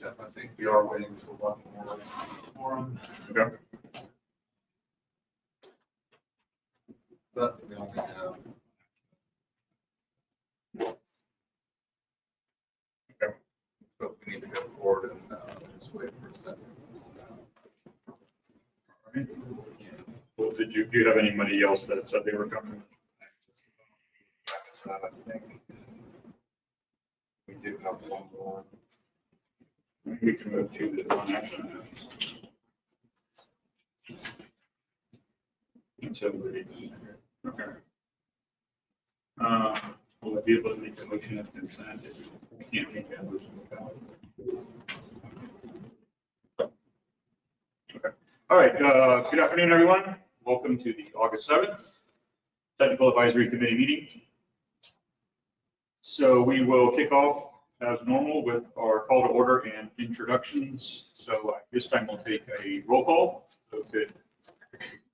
Jeff, I think we are waiting for one more forum. Okay. But we only have. Okay. But we need to go forward and just wait for a second. All right. Well, do you have anybody else that said they were coming? I think we do have one more. We can move to the non-action items. So, okay. Will I be able to make a motion of consent if we can't make that motion without? Okay. All right. Good afternoon, everyone. Welcome to the August 7th Technical Advisory Committee meeting. So we will kick off as normal with our call to order and introductions. So this time we'll take a roll call. So could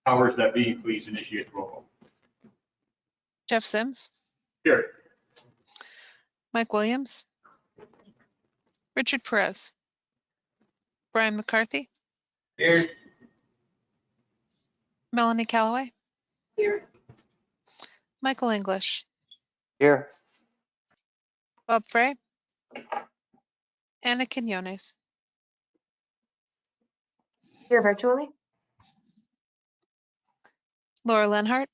powers that be please initiate the roll call. Jeff Sims, Here. Mike Williams, Richard Perez, Brian McCarthy, Here. Melanie Callaway, Here. Michael English, Here. Bob Frey, Anna Quinones. Here virtually? Laura Lenhart,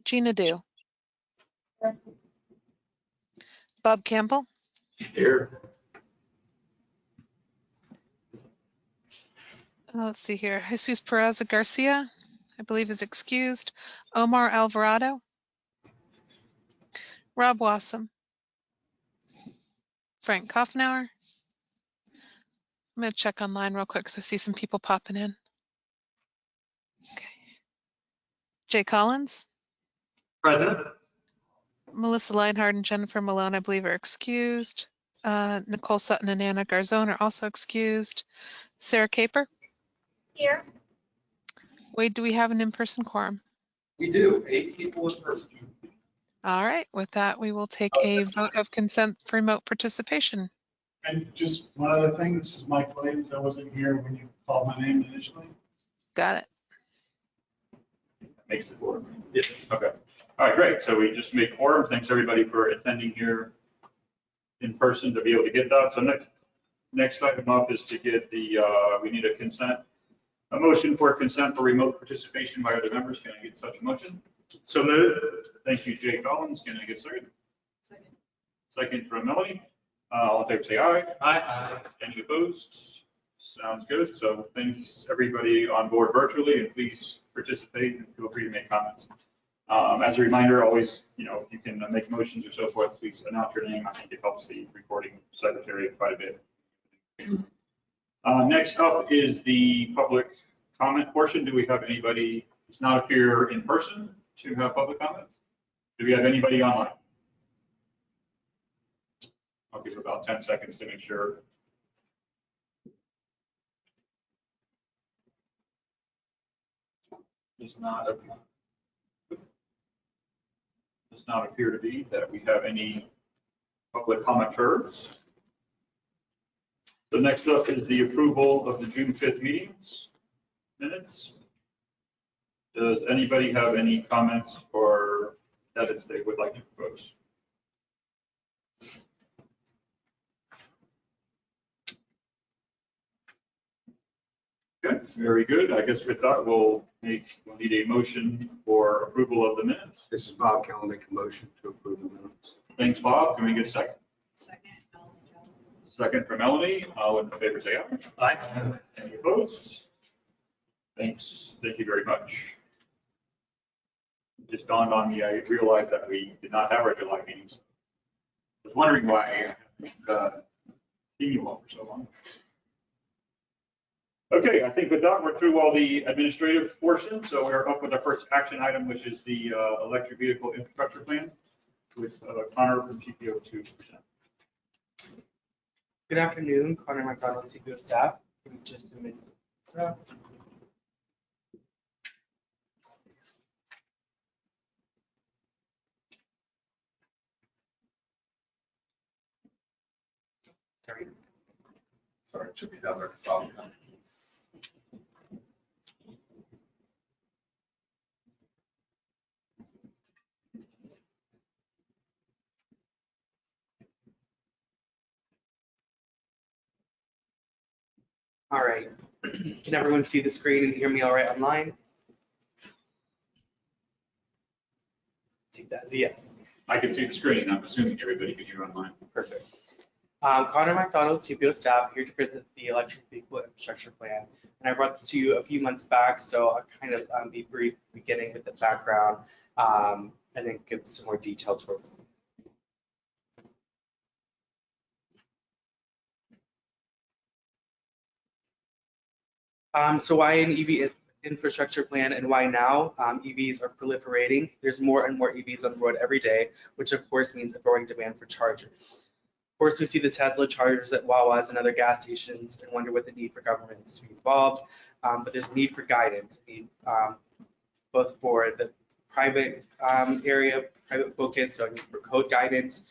Gina Du, Bob Campbell, Here. let's see here, Jesus Perez Garcia, I believe is excused, Omar Alvarado, Rob Wassam, Frank Kaufnauer. I'm going to check online real quick because I see some people popping in. Okay. Jay Collins, Present. Melissa Leinhardt and Jennifer Malone, I believe, are excused. Nicole Sutton and Anna Garzone are also excused. Sarah Caper. Here. Wade, do we have an in-person quorum? We do, 8 people in person. All right, with that, we will take a vote of consent for remote participation. And just one other thing, this is Mike Williams. I wasn't here when you called my name initially. Got it. Makes the quorum. Yes. Okay. All right, great. So we just made quorum. Thanks everybody for attending here in person to be able to get that. So next item up is to get the, we need a motion for consent for remote participation by other members. Can I get such a motion? So moved. Thank you, Jay Collins. Can I get a second? Second from Melanie. All in favor, say aye. Aye. Any opposed? Sounds good. So thanks everybody on board virtually, and please participate and feel free to make comments. As a reminder, always, if you can make motions or so forth, please announce your name. I think it helps the recording secretary quite a bit. Next up is the public comment portion. Do we have anybody who's not here in person to have public comments? Do we have anybody online? I'll give it about 10 seconds to make sure. Does not appear to be that we have any public commenters. So next up is the approval of the June 5th meetings minutes. Does anybody have any comments or edits they would like to propose? Okay, very good. I guess with that, we'll need a motion for approval of the minutes. This is Bob Kell, make a motion to approve the minutes. Thanks, Bob. Can we get a second? Second. Second from Melanie. All in favor, say aye. Aye. Any opposed? Thanks. Thank you very much. It just dawned on me, I realized that we did not have our July meetings. I was wondering why I haven't seen you all for so long. Okay, I think with that, we're through all the administrative portion. So we're up with our first action item, which is the electric vehicle infrastructure plan with Connor from TPO 2%. Good afternoon, Connor McDonald, CPO staff. Give me just a minute. So, Sorry. Sorry, it should be down there at the bottom. All right. Can everyone see the screen and hear me all right online? Take that as a yes. I can see the screen. I'm assuming everybody can hear online. Perfect. Connor McDonald, TPO staff, here to present the electric vehicle infrastructure plan. And I brought this to you a few months back, so I'll kind of be brief, beginning with the background, and then give some more detail towards it. So why an EV infrastructure plan and why now? EVs are proliferating. There's more and more EVs on the road every day, which of course means a growing demand for chargers. Of course, we see the Tesla chargers at Wawa's and other gas stations and wonder what the need for governments to be involved. But there's a need for guidance, both for the private area, private focus, so a need for code guidance,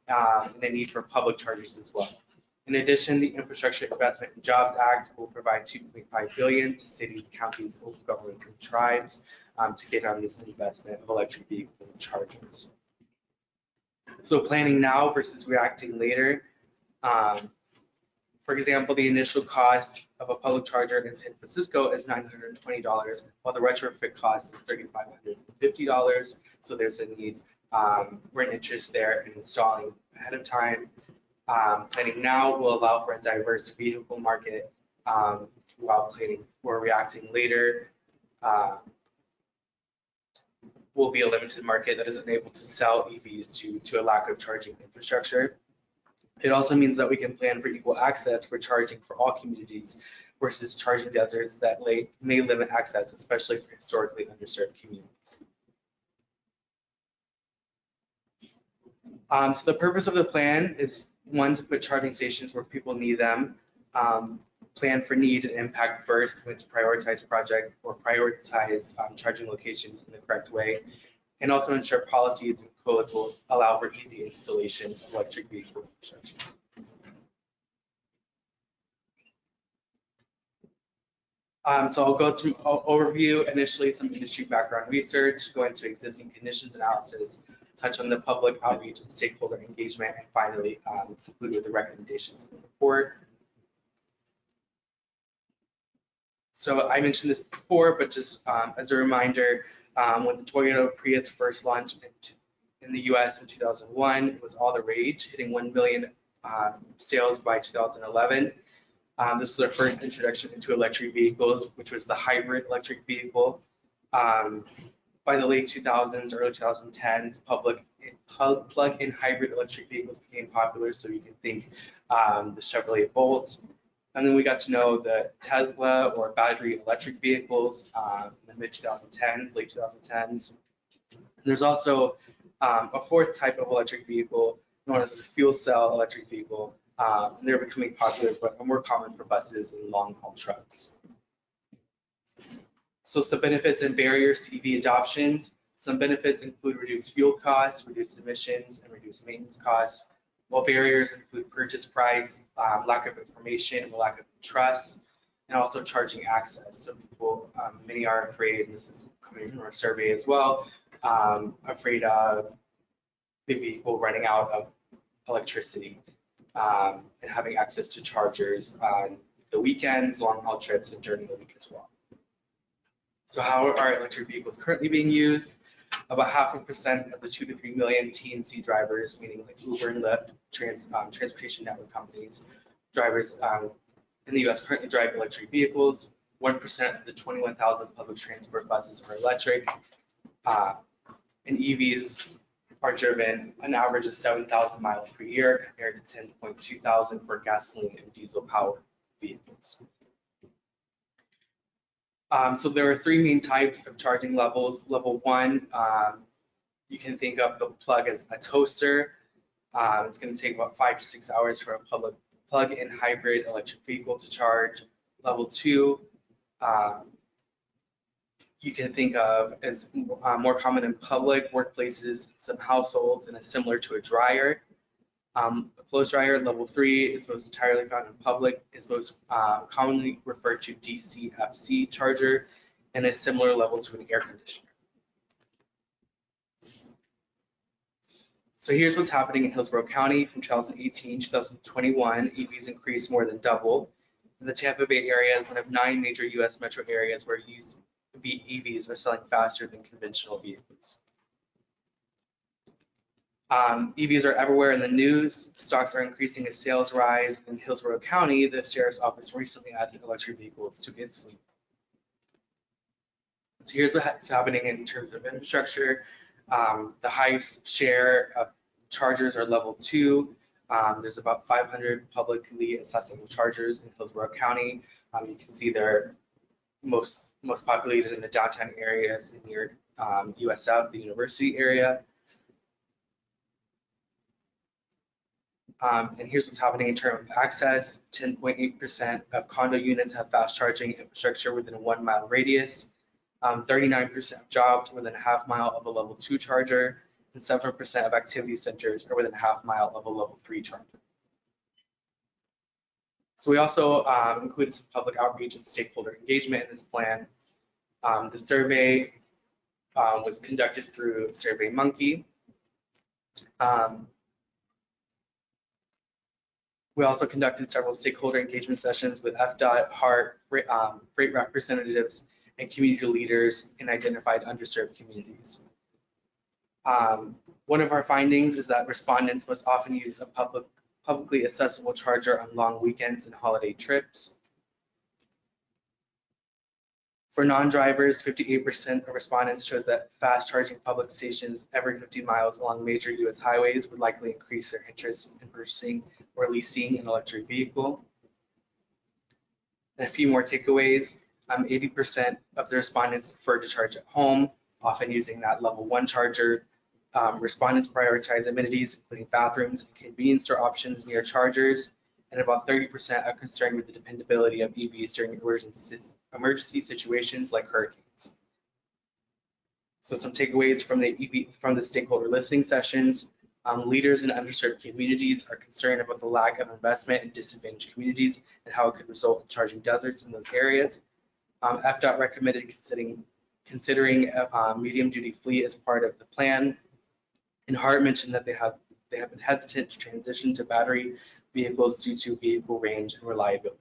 and a need for public chargers as well. In addition, the Infrastructure Investment and Jobs Act will provide $2.5 billion to cities, counties, local governments, and tribes to get on this investment of electric vehicle chargers. So planning now versus reacting later. For example, the initial cost of a public charger in San Francisco is $920, while the retrofit cost is $3,550. So there's a need or an interest there in installing ahead of time. Planning now will allow for a diverse vehicle market, while planning or reacting later will be a limited market that is unable to sell EVs due to a lack of charging infrastructure. It also means that we can plan for equal access for charging for all communities versus charging deserts that may limit access, especially for historically underserved communities. So the purpose of the plan is, one, to put charging stations where people need them, plan for need and impact first, and to prioritize project or prioritize charging locations in the correct way, and also ensure policies and codes will allow for easy installation of electric vehicle infrastructure. So I'll go through overview, initially some industry background research, go into existing conditions analysis, touch on the public outreach and stakeholder engagement, and finally conclude with the recommendations of the report. So I mentioned this before, but just as a reminder, when the Toyota Prius first launched in the US in 2001, it was all the rage, hitting 1 million sales by 2011. This was our first introduction into electric vehicles, which was the hybrid electric vehicle. By the late 2000s, early 2010s, plug-in hybrid electric vehicles became popular. So you can think the Chevrolet Bolt. And then we got to know the Tesla or battery electric vehicles in the mid 2010s, late 2010s. And there's also a fourth type of electric vehicle known as a fuel cell electric vehicle. They're becoming popular, but more common for buses and long haul trucks. So some benefits and barriers to EV adoption. Some benefits include reduced fuel costs, reduced emissions, and reduced maintenance costs. While barriers include purchase price, lack of information, or lack of trust, and also charging access. So people, many are afraid, and this is coming from our survey as well, afraid of the vehicle running out of electricity and having access to chargers on the weekends, long haul trips, and during the week as well. So how are electric vehicles currently being used? About 0.5% of the 2 to 3 million TNC drivers, meaning like Uber and Lyft, transportation network companies, drivers in the US currently drive electric vehicles. 1% of the 21,000 public transport buses are electric. And EVs are driven an average of 7,000 miles per year compared to 10.2 thousand for gasoline and diesel powered vehicles. So there are three main types of charging levels. Level 1, you can think of the plug as a toaster. It's going to take about 5 to 6 hours for a plug-in hybrid electric vehicle to charge. Level 2, you can think of as more common in public workplaces, some households, and is similar to a dryer. A clothes dryer, level 3, is most entirely found in public, is most commonly referred to DCFC charger, and is similar level to an air conditioner. So here's what's happening in Hillsborough County from 2018 to 2021. EVs increased more than double. The Tampa Bay area is one of 9 major U.S. metro areas where EVs are selling faster than conventional vehicles. EVs are everywhere in the news. Stocks are increasing as sales rise. In Hillsborough County, the sheriff's office recently added electric vehicles to its fleet. So here's what's happening in terms of infrastructure. The highest share of chargers are level 2. There's about 500 publicly accessible chargers in Hillsborough County. You can see they're most populated in the downtown areas near USF, the university area. And here's what's happening in terms of access. 10.8% of condo units have fast charging infrastructure within a 1-mile radius. 39% of jobs are within a half-mile of a level 2 charger, and 7% of activity centers are within a half-mile of a level 3 charger. So we also included some public outreach and stakeholder engagement in this plan. The survey was conducted through SurveyMonkey. We also conducted several stakeholder engagement sessions with FDOT, HART, freight representatives, and community leaders in identified underserved communities. One of our findings is that respondents must often use a publicly accessible charger on long weekends and holiday trips. For non-drivers, 58% of respondents chose that fast charging public stations every 50 miles along major US highways would likely increase their interest in purchasing or leasing an electric vehicle. And a few more takeaways. 80% of the respondents prefer to charge at home, often using that level 1 charger. Respondents prioritize amenities, including bathrooms and convenience store options near chargers, and about 30% are concerned with the dependability of EVs during emergency situations like hurricanes. So some takeaways from the stakeholder listening sessions. Leaders in underserved communities are concerned about the lack of investment in disadvantaged communities and how it could result in charging deserts in those areas. FDOT recommended considering a medium-duty fleet as part of the plan. And HART mentioned that they have been hesitant to transition to battery vehicles due to vehicle range and reliability.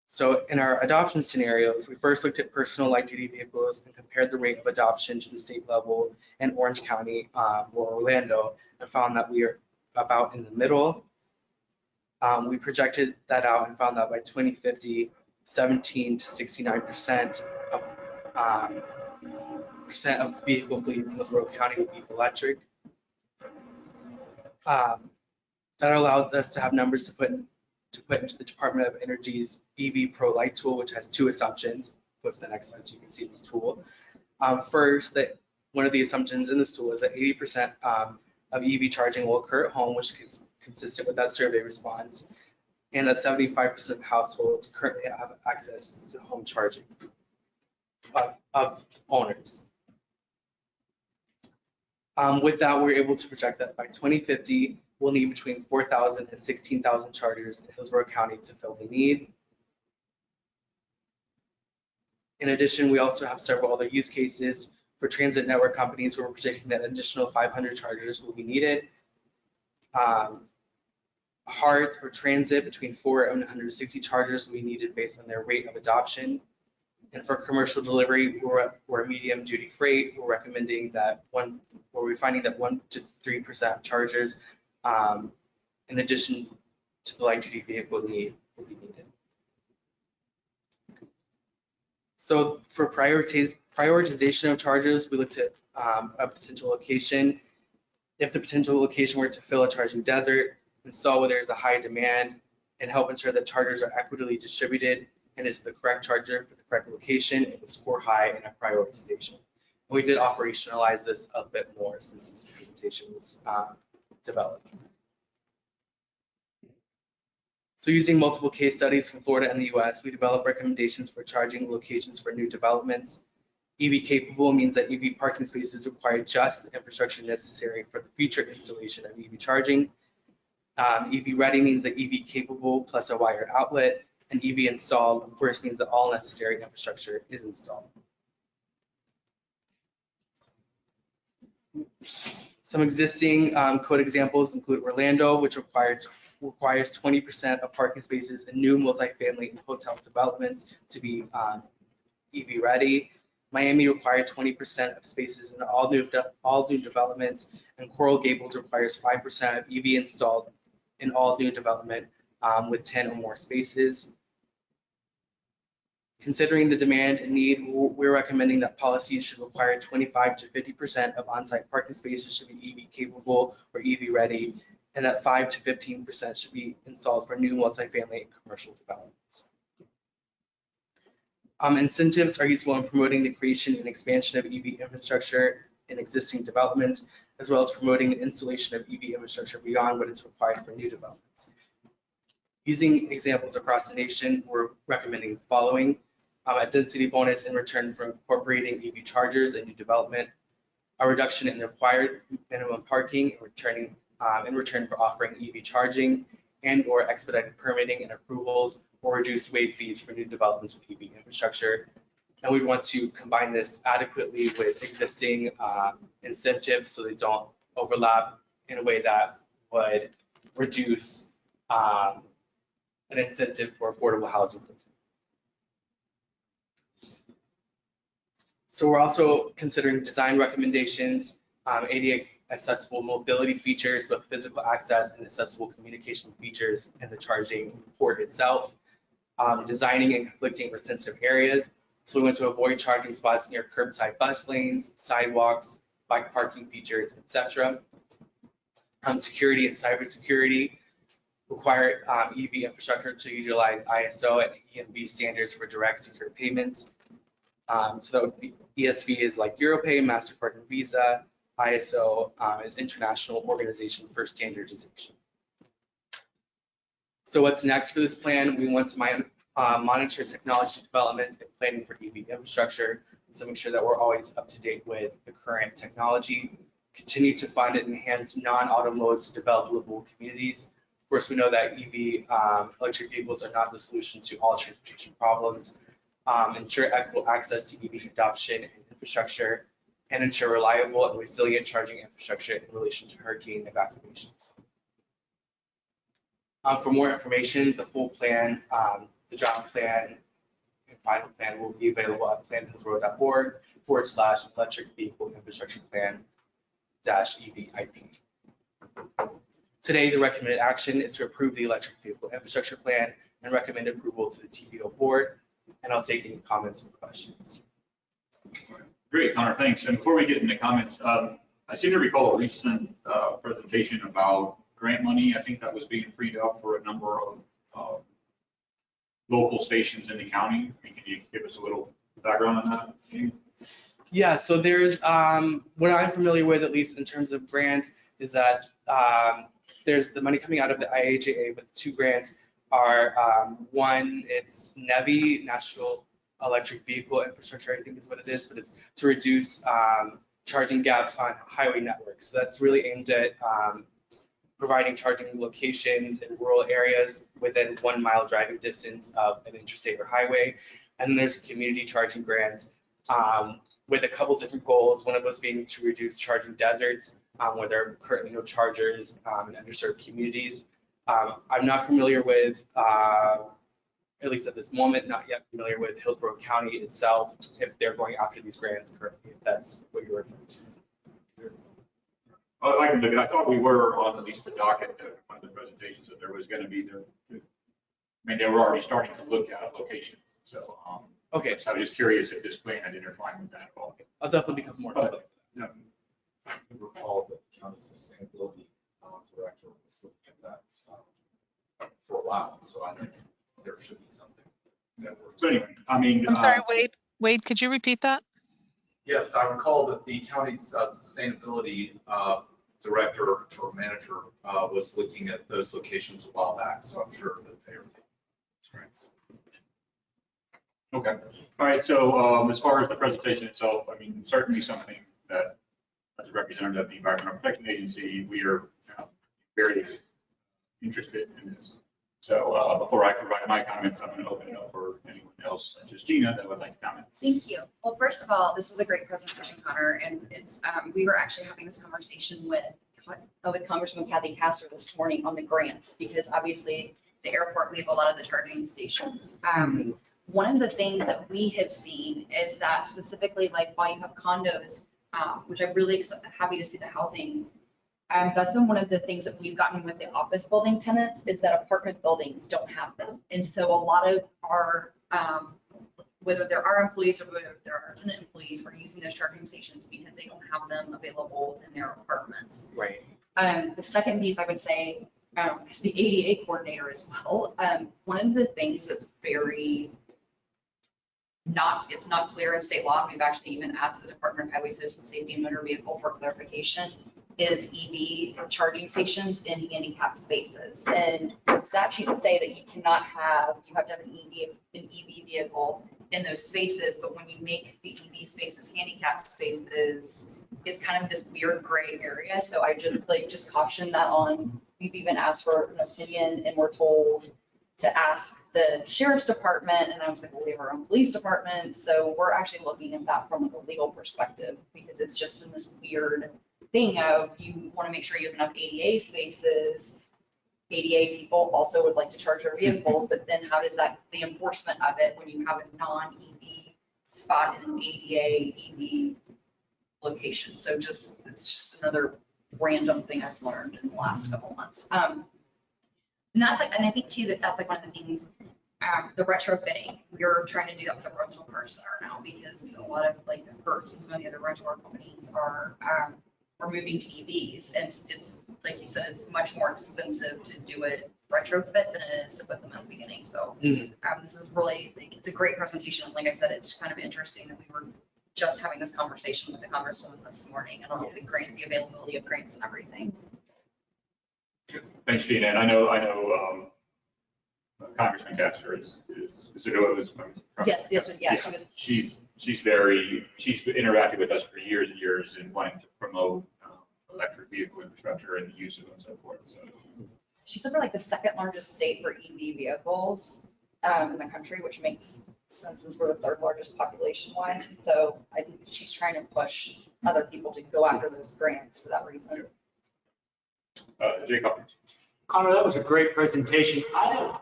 So in our adoption scenarios, we first looked at personal light-duty vehicles and compared the rate of adoption to the state level in Orange County or Orlando, and found that we are about in the middle. We projected that out and found that by 2050, 17 to 69% of vehicle fleet in Hillsborough County would be electric. That allows us to have numbers to put into the Department of Energy's EV Pro Light tool, which has 2 assumptions. Go to the next slide so you can see this tool. First, that one of the assumptions in this tool is that 80% of EV charging will occur at home, which is consistent with that survey response, and that 75% of households currently have access to home charging of owners. With that, we're able to project that by 2050, we'll need between 4,000 and 16,000 chargers in Hillsborough County to fill the need. In addition, we also have several other use cases for transit network companies where we're projecting that an additional 500 chargers will be needed. HART or transit, between 4 and 160 chargers will be needed based on their rate of adoption. And for commercial delivery or medium duty freight, we're recommending that we're finding that 1 to 3% of chargers, in addition to the light duty vehicle need, will be needed. So for prioritization of chargers, we looked at a potential location. If the potential location were to fill a charging desert, install where there's a high demand, and help ensure that chargers are equitably distributed and is the correct charger for the correct location, it would score high in a prioritization. And we did operationalize this a bit more since this presentation was developed. So using multiple case studies from Florida and the US, we developed recommendations for charging locations for new developments. EV capable means that EV parking spaces require just the infrastructure necessary for the future installation of EV charging. EV ready means that EV capable plus a wired outlet, and EV installed, of course, means that all necessary infrastructure is installed. Some existing code examples include Orlando, which requires 20% of parking spaces in new multifamily and hotel developments to be EV ready. Miami required 20% of spaces in all new developments, and Coral Gables requires 5% of EV installed in all new development with 10 or more spaces. Considering the demand and need, we're recommending that policies should require 25 to 50% of on-site parking spaces should be EV capable or EV ready, and that 5 to 15% should be installed for new multifamily and commercial developments. Incentives are useful in promoting the creation and expansion of EV infrastructure in existing developments, as well as promoting the installation of EV infrastructure beyond what is required for new developments. Using examples across the nation, we're recommending the following: a density bonus in return for incorporating EV chargers in new development, a reduction in the required minimum parking in return for offering EV charging, and/or expedited permitting and approvals, or reduced waive fees for new developments with EV infrastructure. And we want to combine this adequately with existing incentives so they don't overlap in a way that would reduce an incentive for affordable housing. So we're also considering design recommendations, ADA accessible mobility features, both physical access and accessible communication features in the charging port itself, designing and conflicting or sensitive areas. So we want to avoid charging spots near curbside bus lanes, sidewalks, bike parking features, etc. Security and cybersecurity require EV infrastructure to utilize ISO and EMV standards for direct secure payments. So that would be ESV is like Europay, MasterCard, and Visa. ISO is International Organization for Standardization. So what's next for this plan? We want to monitor technology developments and planning for EV infrastructure. So make sure that we're always up to date with the current technology. Continue to fund and enhance non-auto modes to develop livable communities. Of course, we know that EV electric vehicles are not the solution to all transportation problems. Ensure equitable access to EV adoption and infrastructure, and ensure reliable and resilient charging infrastructure in relation to hurricane evacuations. For more information, the full plan, the draft plan, and final plan will be available at planhillsroad.org/electric vehicle infrastructure plan-EVIP. Today, the recommended action is to approve the electric vehicle infrastructure plan and recommend approval to the TVO board. And I'll take any comments or questions. Great, Connor, thanks. And before we get into comments, I seem to recall a recent presentation about grant money. I think that was being freed up for a number of local stations in the county. Can you give us a little background on that? Yeah, so there's, what I'm familiar with, at least in terms of grants, is that there's the money coming out of the IIJA, but the two grants are, one, it's NEVI, National Electric Vehicle Infrastructure, I think is what it is, but it's to reduce charging gaps on highway networks. So that's really aimed at providing charging locations in rural areas within 1 mile driving distance of an interstate or highway. And then there's community charging grants with a couple different goals. One of those being to reduce charging deserts where there are currently no chargers in underserved communities. I'm not familiar with, at least at this moment, not yet familiar with Hillsborough County itself, if they're going after these grants currently, if that's what you're referring to. Oh, I can look. I thought we were on at least the docket, one of the presentations, that there was going to be there. I mean, they were already starting to look at a location. So, okay. So I was just curious if this plan had intertwined with that at all. I'll definitely become more. I recall that the county sustainability director was looking at that for a while, so I think there should be something that works. So anyway, I mean, I'm sorry, Wade, could you repeat that? Yes, I recall that the county's sustainability director or manager was looking at those locations a while back, so I'm sure that they are. Okay. All right. So as far as the presentation itself, I mean, certainly something that, as a representative of the Environmental Protection Agency, we are very interested in this. So before I provide my comments, I'm going to open it up for anyone else, such as Gina, that would like to comment. Thank you. Well, first of all, this was a great presentation, Connor, and it's, we were actually having this conversation with Congresswoman Kathy Castor this morning on the grants, because obviously the airport, we have a lot of the charging stations. One of the things that we have seen is that specifically, like while you have condos, which I'm really happy to see the housing, that's been one of the things that we've gotten with the office building tenants, is that apartment buildings don't have them. And so a lot of our, whether there are employees or whether there are tenant employees, are using those charging stations because they don't have them available in their apartments. Right. The second piece I would say, is the ADA coordinator as well. One of the things that's very it's not clear in state law, we've actually even asked the Department of Highway Citizen Safety and Motor Vehicle for clarification, is EV charging stations in handicapped spaces. And the statutes say that you have to have an EV vehicle in those spaces, but when you make the EV spaces handicapped spaces, it's kind of this weird gray area. So I just caution that on. We've even asked for an opinion and we're told to ask the sheriff's department, and I was like, well, we have our own police department. So we're actually looking at that from like a legal perspective, because it's just in this weird thing of, you want to make sure you have enough ADA spaces. ADA people also would like to charge their vehicles, but then how does that, the enforcement of it, when you have a non-EV spot in an ADA EV location? So it's just another random thing I've learned in the last couple months. And that's like, and I think too, that's like one of the things, the retrofitting, we're trying to do that with the rental car center now, because a lot of like the Hertz and some of the other rental car companies are moving to EVs. And it's like you said, it's much more expensive to do it retrofit than it is to put them at the beginning. So this is really, like, it's a great presentation. And like I said, it's kind of interesting that we were just having this conversation with the Congresswoman this morning and all the availability of grants and everything. Thanks, Gina. And I know Congressman Castor is it who it was from? Yes, yeah, she was. She's interacted with us for years and years in wanting to promote electric vehicle infrastructure and the use of them and so forth. So She's over like the second largest state for EV vehicles in the country, which makes sense since we're the third largest population wise. So I think she's trying to push other people to go after those grants for that reason. Jay Coppins. Connor, that was a great presentation. I have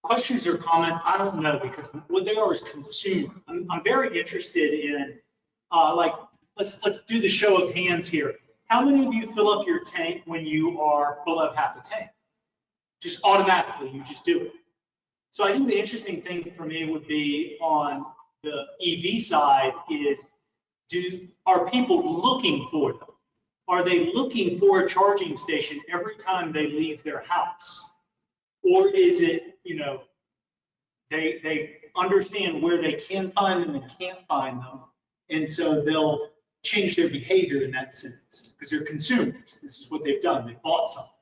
questions or comments. I don't know, because what they are is consumer. I'm very interested in, like, let's do the show of hands here. How many of you fill up your tank when you are below half a tank? Just automatically, you just do it. So I think the interesting thing for me would be on the EV side is, are people looking for them? Are they looking for a charging station every time they leave their house? Or is it, they understand where they can find them and can't find them, and so they'll change their behavior in that sense, because they're consumers. This is what they've done. They bought something.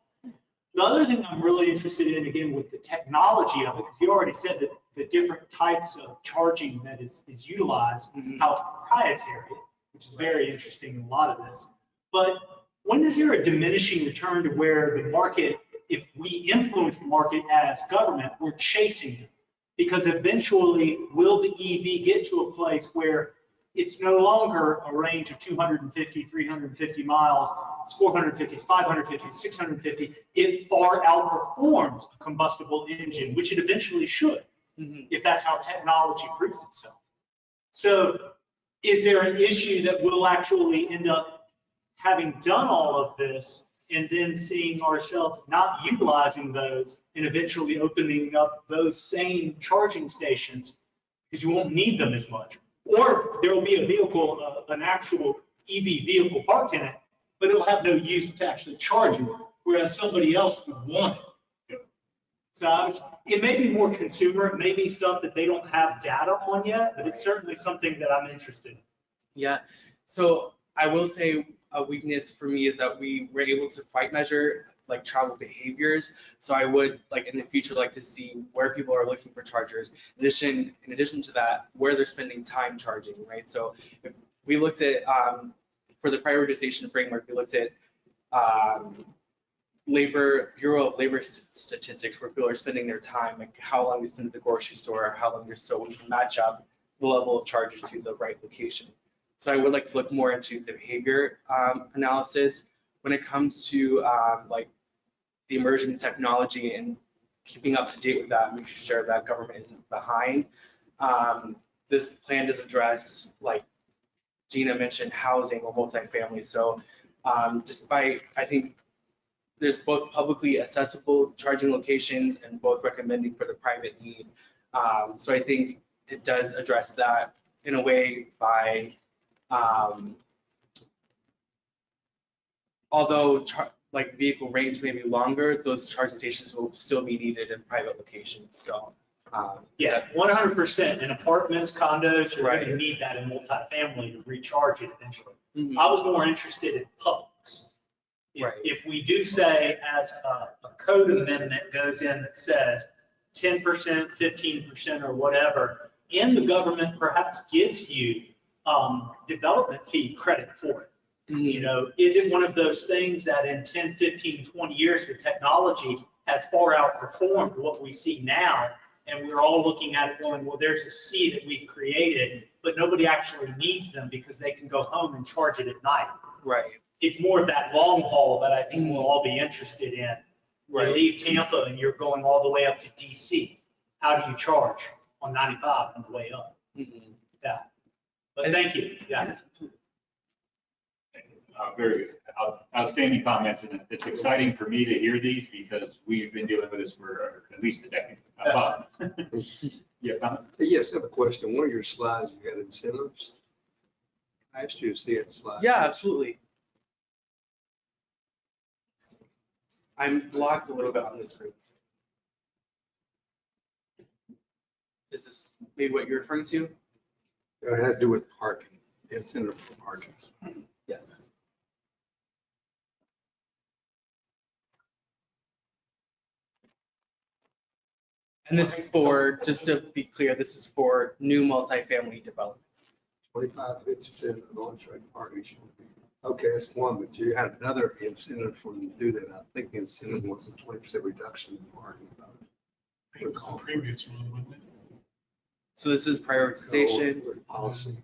The other thing I'm really interested in, again, with the technology of it, because you already said that the different types of charging that is utilized, how it's proprietary, which is very interesting in a lot of this. But when is there a diminishing return to where the market, if we influence the market as government, we're chasing it? Because eventually, will the EV get to a place where it's no longer a range of 250, 350 miles, it's 450, it's 550, it's 650. It far outperforms a combustible engine, which it eventually should, if that's how technology proves itself. So is there an issue that we'll actually end up having done all of this and then seeing ourselves not utilizing those and eventually opening up those same charging stations because you won't need them as much? Or there will be a vehicle, an actual EV vehicle parked in it, but it'll have no use to actually charge it, whereas somebody else would want it. So it may be more consumer, it may be stuff that they don't have data on yet, but it's certainly something that I'm interested in. Yeah, so I will say a weakness for me is that we were able to fight measure like travel behaviors. So I would like in the future like to see where people are looking for chargers. In addition to that, where they're spending time charging, right? So if we looked at for the prioritization framework, we looked at Bureau of Labor Statistics, where people are spending their time, like how long they spend at the grocery store, how long they're so we can match up the level of charges to the right location. So I would like to look more into the behavior analysis when it comes to like the emerging technology and keeping up to date with that, making sure that government isn't behind. This plan does address, like Gina mentioned, housing or multifamily. So despite, I think there's both publicly accessible charging locations and both recommending for the private need. So I think it does address that in a way by, although like vehicle range may be longer, those charging stations will still be needed in private locations. So Yeah, 100%. In apartments, condos, you're going Right. to need that in multifamily to recharge it eventually. mhm, I was more interested in Publix. Right. If we do say as a code amendment goes in that says 10%, 15% or whatever, and the government perhaps gives you development fee credit for it. You mhm, know, is it one of those things that in 10, 15, 20 years, the technology has far outperformed what we see now? And we're all looking at it going, well, there's a C that we've created, but nobody actually needs them because they can go home and charge it at night. right, It's more of that long haul that I think we'll all be interested in. You right. leave Tampa and you're going all the way up to DC. How do you charge on 95 on the way up? mhm. Yeah. But thank you. Yeah. Very good. Outstanding comments, and it's exciting for me to hear these because we've been dealing with this for at least a decade. Yeah, comment? Yes, I have a question. One of your slides, you had incentives. I asked you to see that slide. Yeah, absolutely. I'm blocked a little bit on the screens. Is this maybe what you're referring to? It had to do with parking, incentive for parking. Yes. And this is for, just to be clear, this is for new multifamily developments. 25, 50% of on-site parking should be. Okay, that's one, but you had another incentive for them to do that. I think the incentive was a 20% reduction in parking. I think it was the previous one, wasn't it? So this is prioritization. Policy.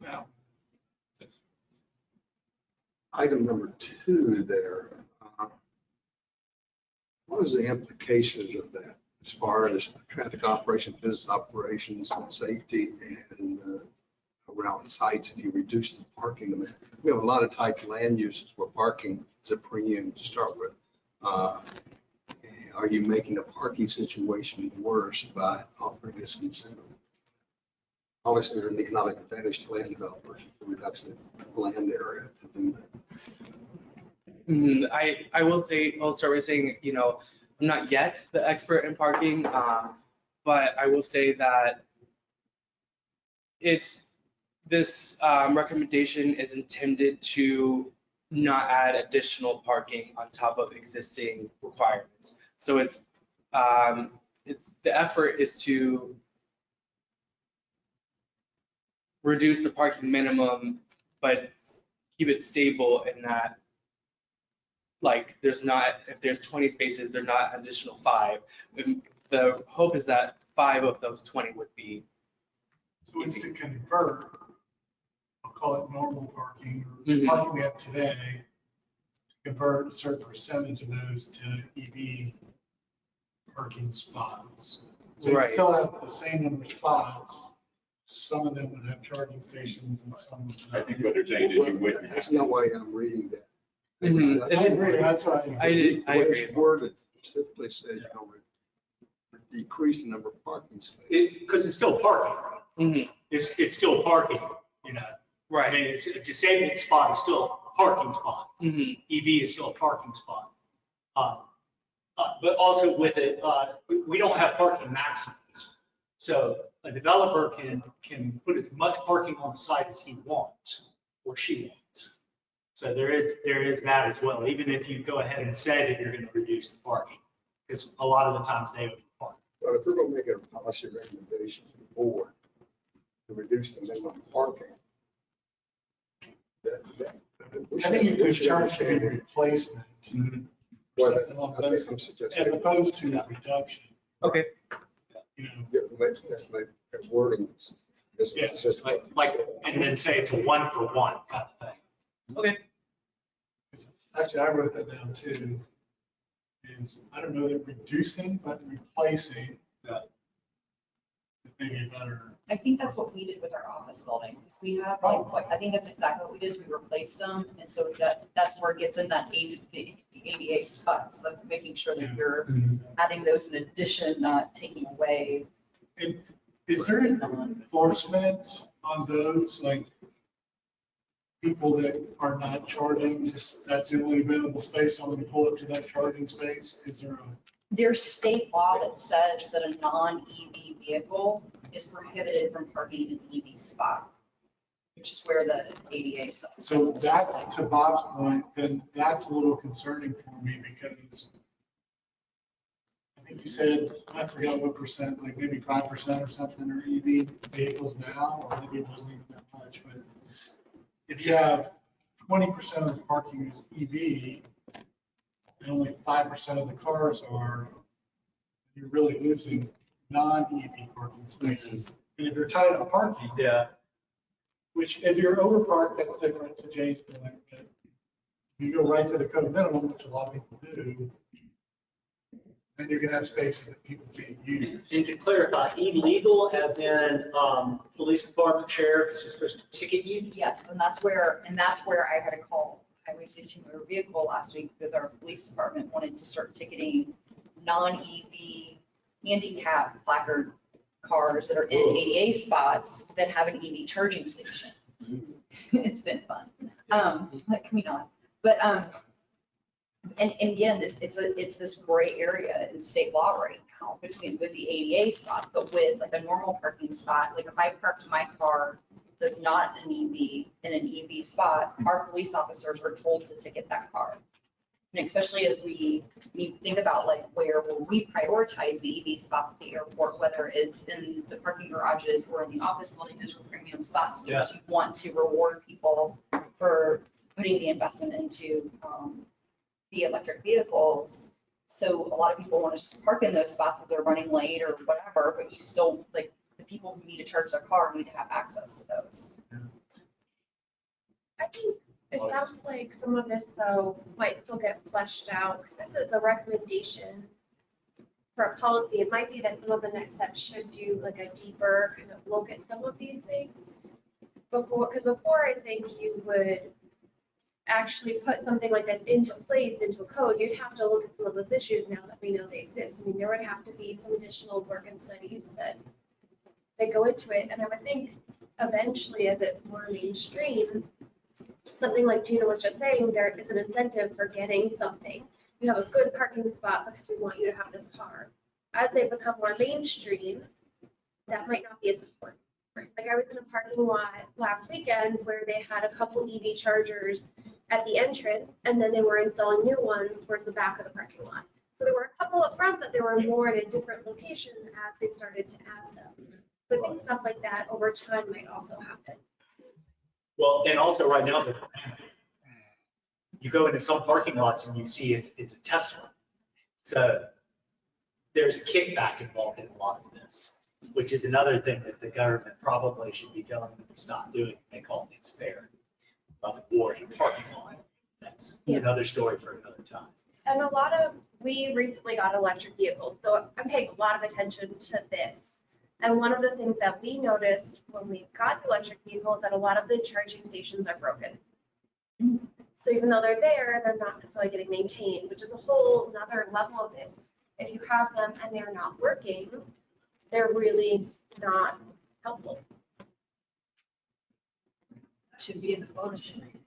Now, Item number 2 there. What is the implications of that as far as traffic operations, business operations, and safety, and around sites if you reduce the parking limit? We have a lot of type land uses where parking is a premium to start with. Are you making the parking situation worse by offering this incentive? Obviously, there's an economic advantage to land developers, the reduction in land area to do that. I will say, I'll start by saying, you know, I'm not yet the expert in parking, but I will say that this recommendation is intended to not add additional parking on top of existing requirements. So the effort is to reduce the parking minimum, but keep it stable in that, like, there's not, if there's 20 spaces, they're not an additional 5. The hope is that 5 of those 20 would be. so it's to convert, I'll call it normal parking, or Mhm. parking we have today, to convert a certain percentage of those to EV parking spots. So you Right. still have the same number of spots. Some of them would have charging stations and some would I not. think what they're saying is you wouldn't have. That's no way I'm reading that. Mhm. I agree, that's why. I agree. It's worded specifically says you're going to decrease the number of parking spaces. It's because it's still parking. Mhm. It's still parking, you know. I Right. mean, it's a disabled spot is still a parking spot. Mhm. EV is still a parking spot. But also with it, we don't have parking maximums. So a developer can put as much parking on the site as he wants. or she wants. So there is that as well, even if you go ahead and say that you're going to reduce the parking, because a lot of the times they overpark. But if we're going to make a policy recommendation to the board to reduce the minimum parking, we I think you could should charge for understand it. replacement, Well, something along I think those, I'm as suggesting. opposed to reduction, Okay. you know. Yeah, that wording. Yeah. It's just- Like, and then say it's a 1-for-1 kind of thing. Okay. Actually, I wrote that down too. Is, I don't know that reducing, but replacing. Yeah. Is maybe better. I think that's what we did with our office building, because we have like, I think that's exactly what we did, is we replaced them, and so that's where it gets in that the ADA spots of making sure that you're adding those in addition, not taking away. And is there enforcement on those, like people that are not charging, just that's the only available space, I'm gonna pull up to that charging space? Is there a? There's state law that says that a non-EV vehicle is prohibited from parking in an EV spot, which is where the ADA. So that, to Bob's point, then that's a little concerning for me because I think you said, I forgot what percent, like maybe 5% or something are EV vehicles now, or maybe it wasn't even that much, but if you have 20% of the parking is EV and only 5% of the cars are, you're really losing non-EV parking spaces. And if you're tight on parking, Yeah. which if you're over parked, that's different to James' point. But if you go right to the code minimum, which a lot of people do, then you're gonna have spaces that people can't use. And to clarify, illegal as in police department, sheriff is supposed to ticket you? Yes, and that's where I had a call Highway Safety Motor Vehicle last week, because our police department wanted to start ticketing non-EV handicap placard cars that are in ADA spots that have an EV charging station. It's been fun. Like, can we not? But, and again, it's this gray area in state law right now with the ADA spots, but with like a normal parking spot, like if I parked my car that's not an EV in an EV spot, our police officers are told to ticket that car. And especially as we think about like where will we prioritize the EV spots at the airport, whether it's in the parking garages or in the office building, those are premium spots, because you want to reward people for putting the investment into the electric vehicles. So a lot of people want to just park in those spots as they're running late or whatever, but you still, like, the people who need to charge their car need to have access to those. I think it sounds like some of this, though, might still get fleshed out, because this is a recommendation for a policy. It might be that some of the next steps should do like a deeper kind of look at some of these things before, because before I think you would actually put something like this into place, into a code, you'd have to look at some of those issues now that we know they exist. I mean, there would have to be some additional work and studies that go into it. And I would think eventually, as it's more mainstream, something like Gina was just saying, there is an incentive for getting something. You have a good parking spot because we want you to have this car. As they become more mainstream, that might not be as important. Like I was in a parking lot last weekend where they had a couple EV chargers at the entrance, and then they were installing new ones towards the back of the parking lot. So there were a couple up front, but there were more at a different location as they started to add them. So I think stuff like that over time might also happen. Well, and also right now, you go into some parking lots and you see it's a Tesla. So there's a kickback involved in a lot of this, which is another thing that the government probably should be telling them to stop doing. They call things fair. Or in a parking lot. That's another story for another time. And we recently got electric vehicles, so I'm paying a lot of attention to this. And one of the things that we noticed when we got the electric vehicles is that a lot of the charging stations are broken. So even though they're there, they're not necessarily getting maintained, which is a whole another level of this. If you have them and they're not working, they're really not helpful. Should be in the bonus agreement.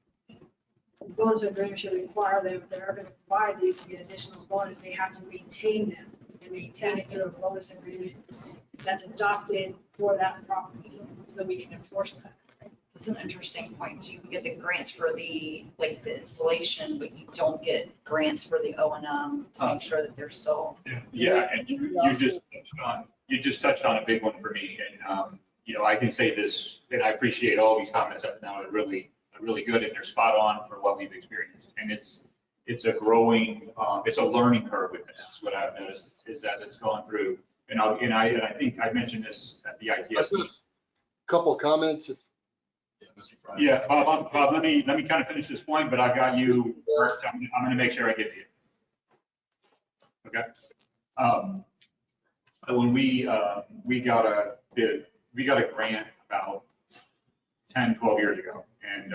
The bonus agreement should require them, if they're going to provide these to get additional bonus, they have to maintain them and maintain it through a bonus agreement that's adopted for that property, so we can enforce that. That's an interesting point. You can get the grants for the, like, the installation, but you don't get grants for the O&M to make sure that they're still. Yeah, and you just touched on a big one for me. And, you know, I can say this, and I appreciate all these comments up now. They're really good and they're spot on for what we've experienced. And it's a growing, it's a learning curve with this. Is what I've noticed is as it's gone through. And I think I mentioned this at the ITS. Couple comments. Mr. Friday. Yeah, Bob, let me kind of finish this point, but I've got you first. I'm going to make sure I get to you. Okay. When we got a grant about 10, 12 years ago, and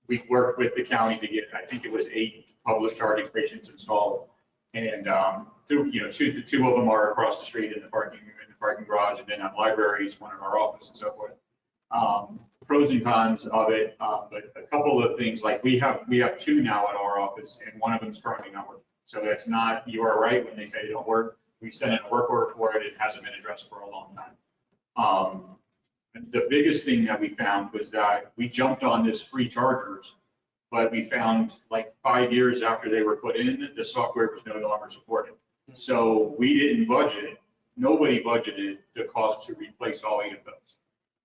we worked with the county to get, I think it was 8 public charging stations installed. And two of them are across the street in the parking garage, and then on libraries, one in our office and so forth. Pros and cons of it, but a couple of things, like we have 2 now at our office, and one of them is currently not working. So that's not, you are right when they say they don't work. We sent in a work order for it. It hasn't been addressed for a long time. The biggest thing that we found was that we jumped on this free chargers, but we found like 5 years after they were put in, the software was no longer supported. So we didn't budget, nobody budgeted the cost to replace all 8 of those.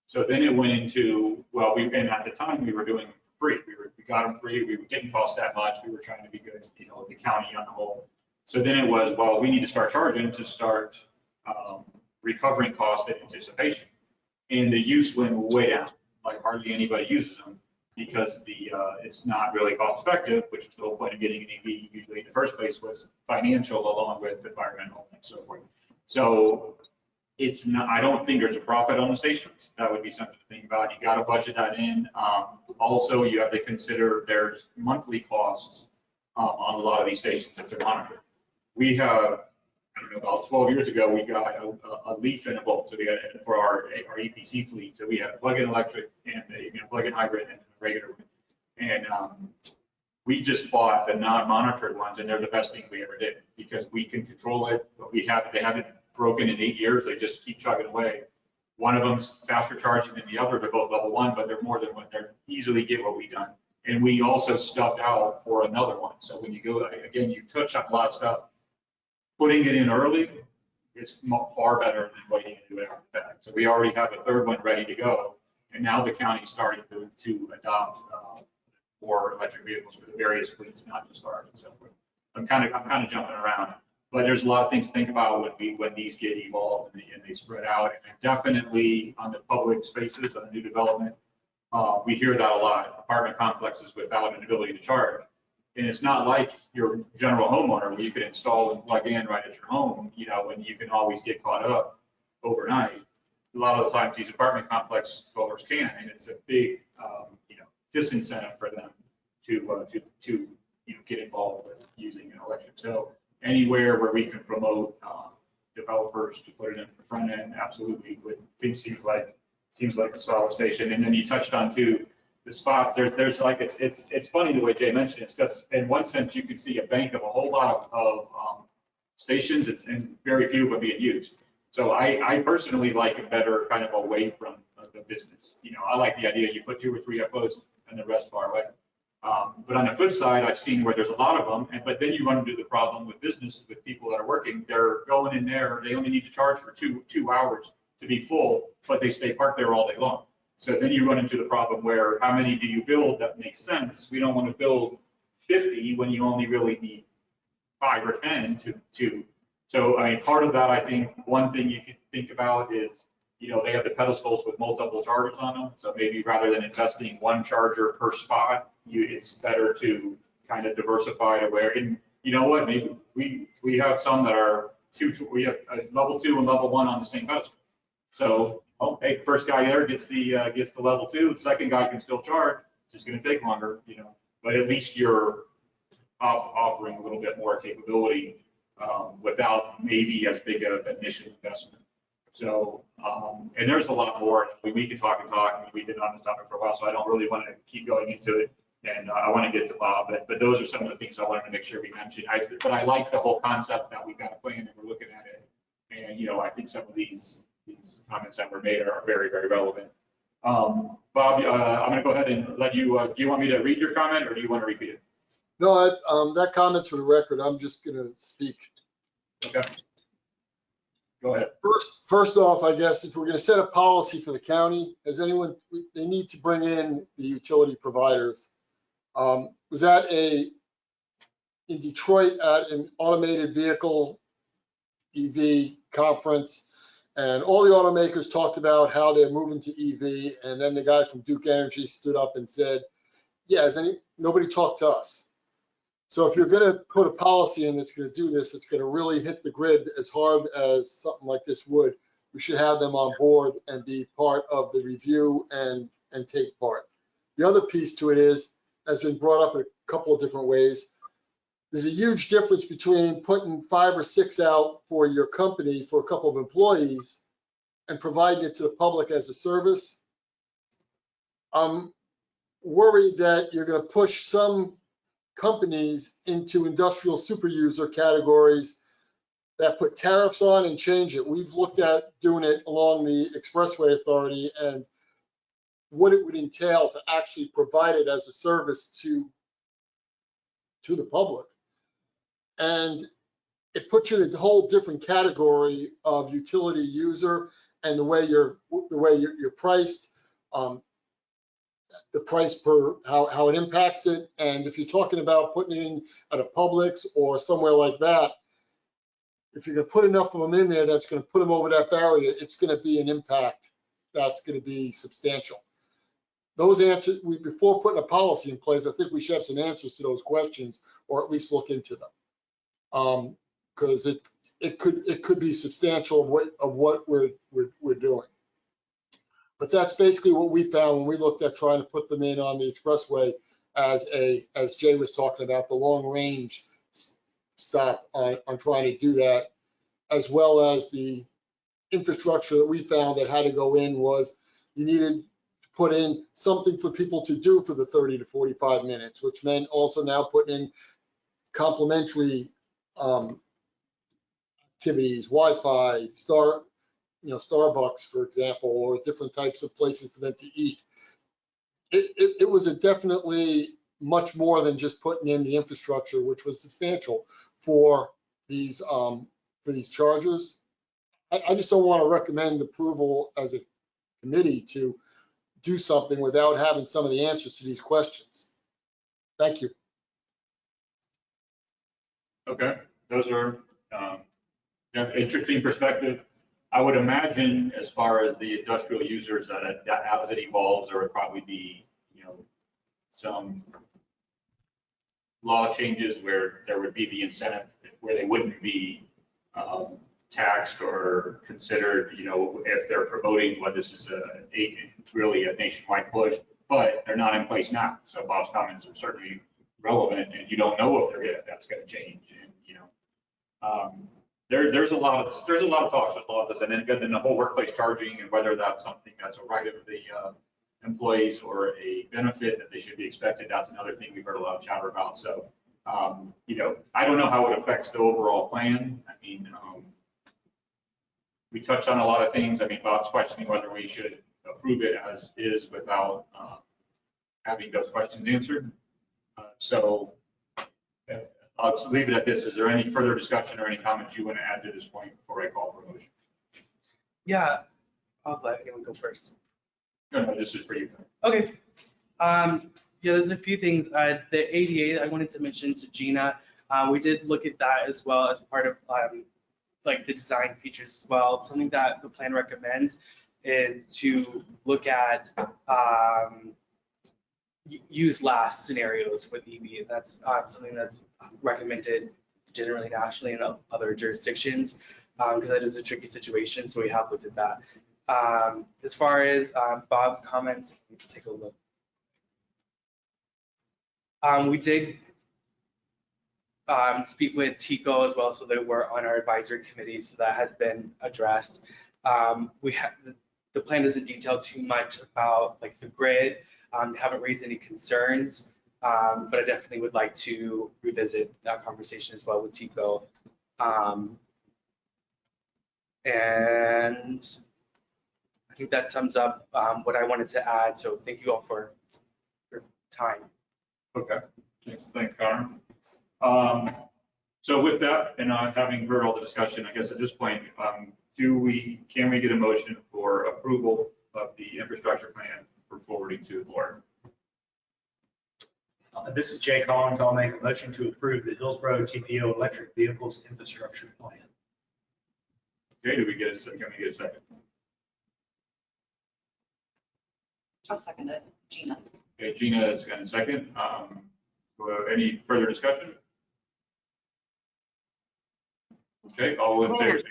So then it went into, well, and at the time we were doing it for free. We got them free. We didn't cost that much. We were trying to be good, you know, the county on the whole. So then it was, well, we need to start charging to start recovering costs in anticipation. And the use went way down. Like hardly anybody uses them because it's not really cost effective, which is the whole point of getting an EV usually in the first place was financial along with environmental and so forth. So it's not, I don't think there's a profit on the stations. That would be something to think about. You got to budget that in. Also, you have to consider there's monthly costs on a lot of these stations if they're monitored. We have, I don't know, about 12 years ago, we got a Leaf and a Volt. So we had for our EPC fleet. So we had a plug-in electric and a plug-in hybrid and a regular one. And we just bought the non-monitored ones, and they're the best thing we ever did because we can control it. But they haven't broken in 8 years. They just keep chugging away. One of them's faster charging than the other. They're both level 1, but they're more than one. They're easily get what we've done. And we also stubbed out for another one. So when you go, again, you touch on a lot of stuff. Putting it in early is far better than waiting to do it after the fact. So we already have a 3rd one ready to go. And now the county's starting to adopt more electric vehicles for the various fleets, not just ours and so forth. I'm kind of jumping around. But there's a lot of things to think about when these get evolved and they spread out. And definitely on the public spaces, on the new development, we hear that a lot. Apartment complexes without an ability to charge. And it's not like your general homeowner where you can install and plug in right at your home, you know, and you can always get caught up overnight. A lot of the times these apartment complex installers can, and it's a big, disincentive for them to get involved with using an electric. So anywhere where we can promote developers to put it in the front end, absolutely. Seems like a solid station. And then you touched on too the spots. There's like it's funny the way Jay mentioned it. It's because in one sense you can see a bank of a whole lot of stations. And very few are being used. So I personally like it better kind of away from the business. You know, I like the idea you put 2 or 3 FOs and the rest far away. But on the flip side, I've seen where there's a lot of them, but then you run into the problem with business, with people that are working. They're going in there, they only need to charge for two hours to be full, but they stay parked there all day long. So then you run into the problem where how many do you build that makes sense? We don't want to build 50 when you only really need 5 or 10 to. So I mean, part of that, I think one thing you could think about is, you know, they have the pedestals with multiple chargers on them. So maybe rather than investing 1 charger per spot, it's better to kind of diversify to where, and you know what, maybe we have some that are we have a level 2 and level 1 on the same pedestal. So, hey, first guy there gets the level 2, the second guy can still charge. It's just going to take longer, you know, but at least you're offering a little bit more capability without maybe as big of an initial investment. So, and there's a lot more. We can talk. We've been on this topic for a while, so I don't really want to keep going into it. And I want to get to Bob, but those are some of the things I wanted to make sure we mentioned. But I like the whole concept that we've got a plan and we're looking at it. And, you know, I think some of these comments that were made are very, very relevant. Bob, I'm going to go ahead and let you, do you want me to read your comment or do you want to repeat it? No, that comment for the record, I'm just going to speak. Okay. Go ahead. First off, I guess if we're going to set a policy for the county, they need to bring in the utility providers. Was that in Detroit at an automated vehicle EV conference, and all the automakers talked about how they're moving to EV, and then the guy from Duke Energy stood up and said, yeah, nobody talked to us. So if you're going to put a policy in that's going to do this, it's going to really hit the grid as hard as something like this would. We should have them on board and be part of the review and take part. The other piece to it has been brought up in a couple of different ways. There's a huge difference between putting 5 or 6 out for your company for a couple of employees and providing it to the public as a service. I'm worried that you're going to push some companies into industrial super user categories that put tariffs on and change it. We've looked at doing it along the Expressway Authority and what it would entail to actually provide it as a service to the public. And it puts you in a whole different category of utility user and the way you're priced, the price per how it impacts it. And if you're talking about putting it in at a Publix or somewhere like that, if you're going to put enough of them in there that's going to put them over that barrier, it's going to be an impact that's going to be substantial. Those answers, before putting a policy in place, I think we should have some answers to those questions, or at least look into them, because it could be substantial of what we're doing. But that's basically what we found when we looked at trying to put them in on the expressway as Jay was talking about, the long range stop on trying to do that, as well as the infrastructure that we found that had to go in was you needed to put in something for people to do for the 30 to 45 minutes, which meant also now putting in complementary activities, Wi-Fi, Starbucks, for example, or different types of places for them to eat. It was definitely much more than just putting in the infrastructure, which was substantial for these chargers. I just don't want to recommend approval as a committee to do something without having some of the answers to these questions. Thank you. Okay, those are interesting perspective. I would imagine as far as the industrial users that as it evolves, there would probably be, some law changes where there would be the incentive where they wouldn't be taxed or considered, if they're promoting what this is really a nationwide push, but they're not in place now. So Bob's comments are certainly relevant, and you don't know if that's going to change. And there's a lot of talks with law, and then the whole workplace charging and whether that's something that's a right of the employees or a benefit that they should be expected. That's another thing we've heard a lot of chatter about. So, I don't know how it affects the overall plan. I mean, we touched on a lot of things. I mean, Bob's questioning whether we should approve it as is without having those questions answered. So I'll just leave it at this. Is there any further discussion or any comments you want to add to this point before I call for a motion? Yeah, I'll let anyone go first. No, this is for you. Okay. Yeah, there's a few things. The ADA, I wanted to mention to Gina. We did look at that as well as part of like the design features as well. Something that the plan recommends is to look at use last scenarios with EV. And that's something that's recommended generally nationally in other jurisdictions because that is a tricky situation. So we have looked at that. As far as Bob's comments, let me take a look. We did speak with TECO as well, so they were on our advisory committee, so that has been addressed. The plan doesn't detail too much about like the grid. Haven't raised any concerns, but I definitely would like to revisit that conversation as well with TECO. And I think that sums up what I wanted to add. So thank you all for your time. Okay, thanks, Connor. So with that, and having heard all the discussion, I guess at this point, can we get a motion for approval of the infrastructure plan for forwarding to the board? This is Jay Collins. I'll make a motion to approve the Hillsborough TPO electric vehicles infrastructure plan. Okay, can we get a second? I'll second it, Gina. Okay, Gina is going to second. Any further discussion? Okay, all in favor?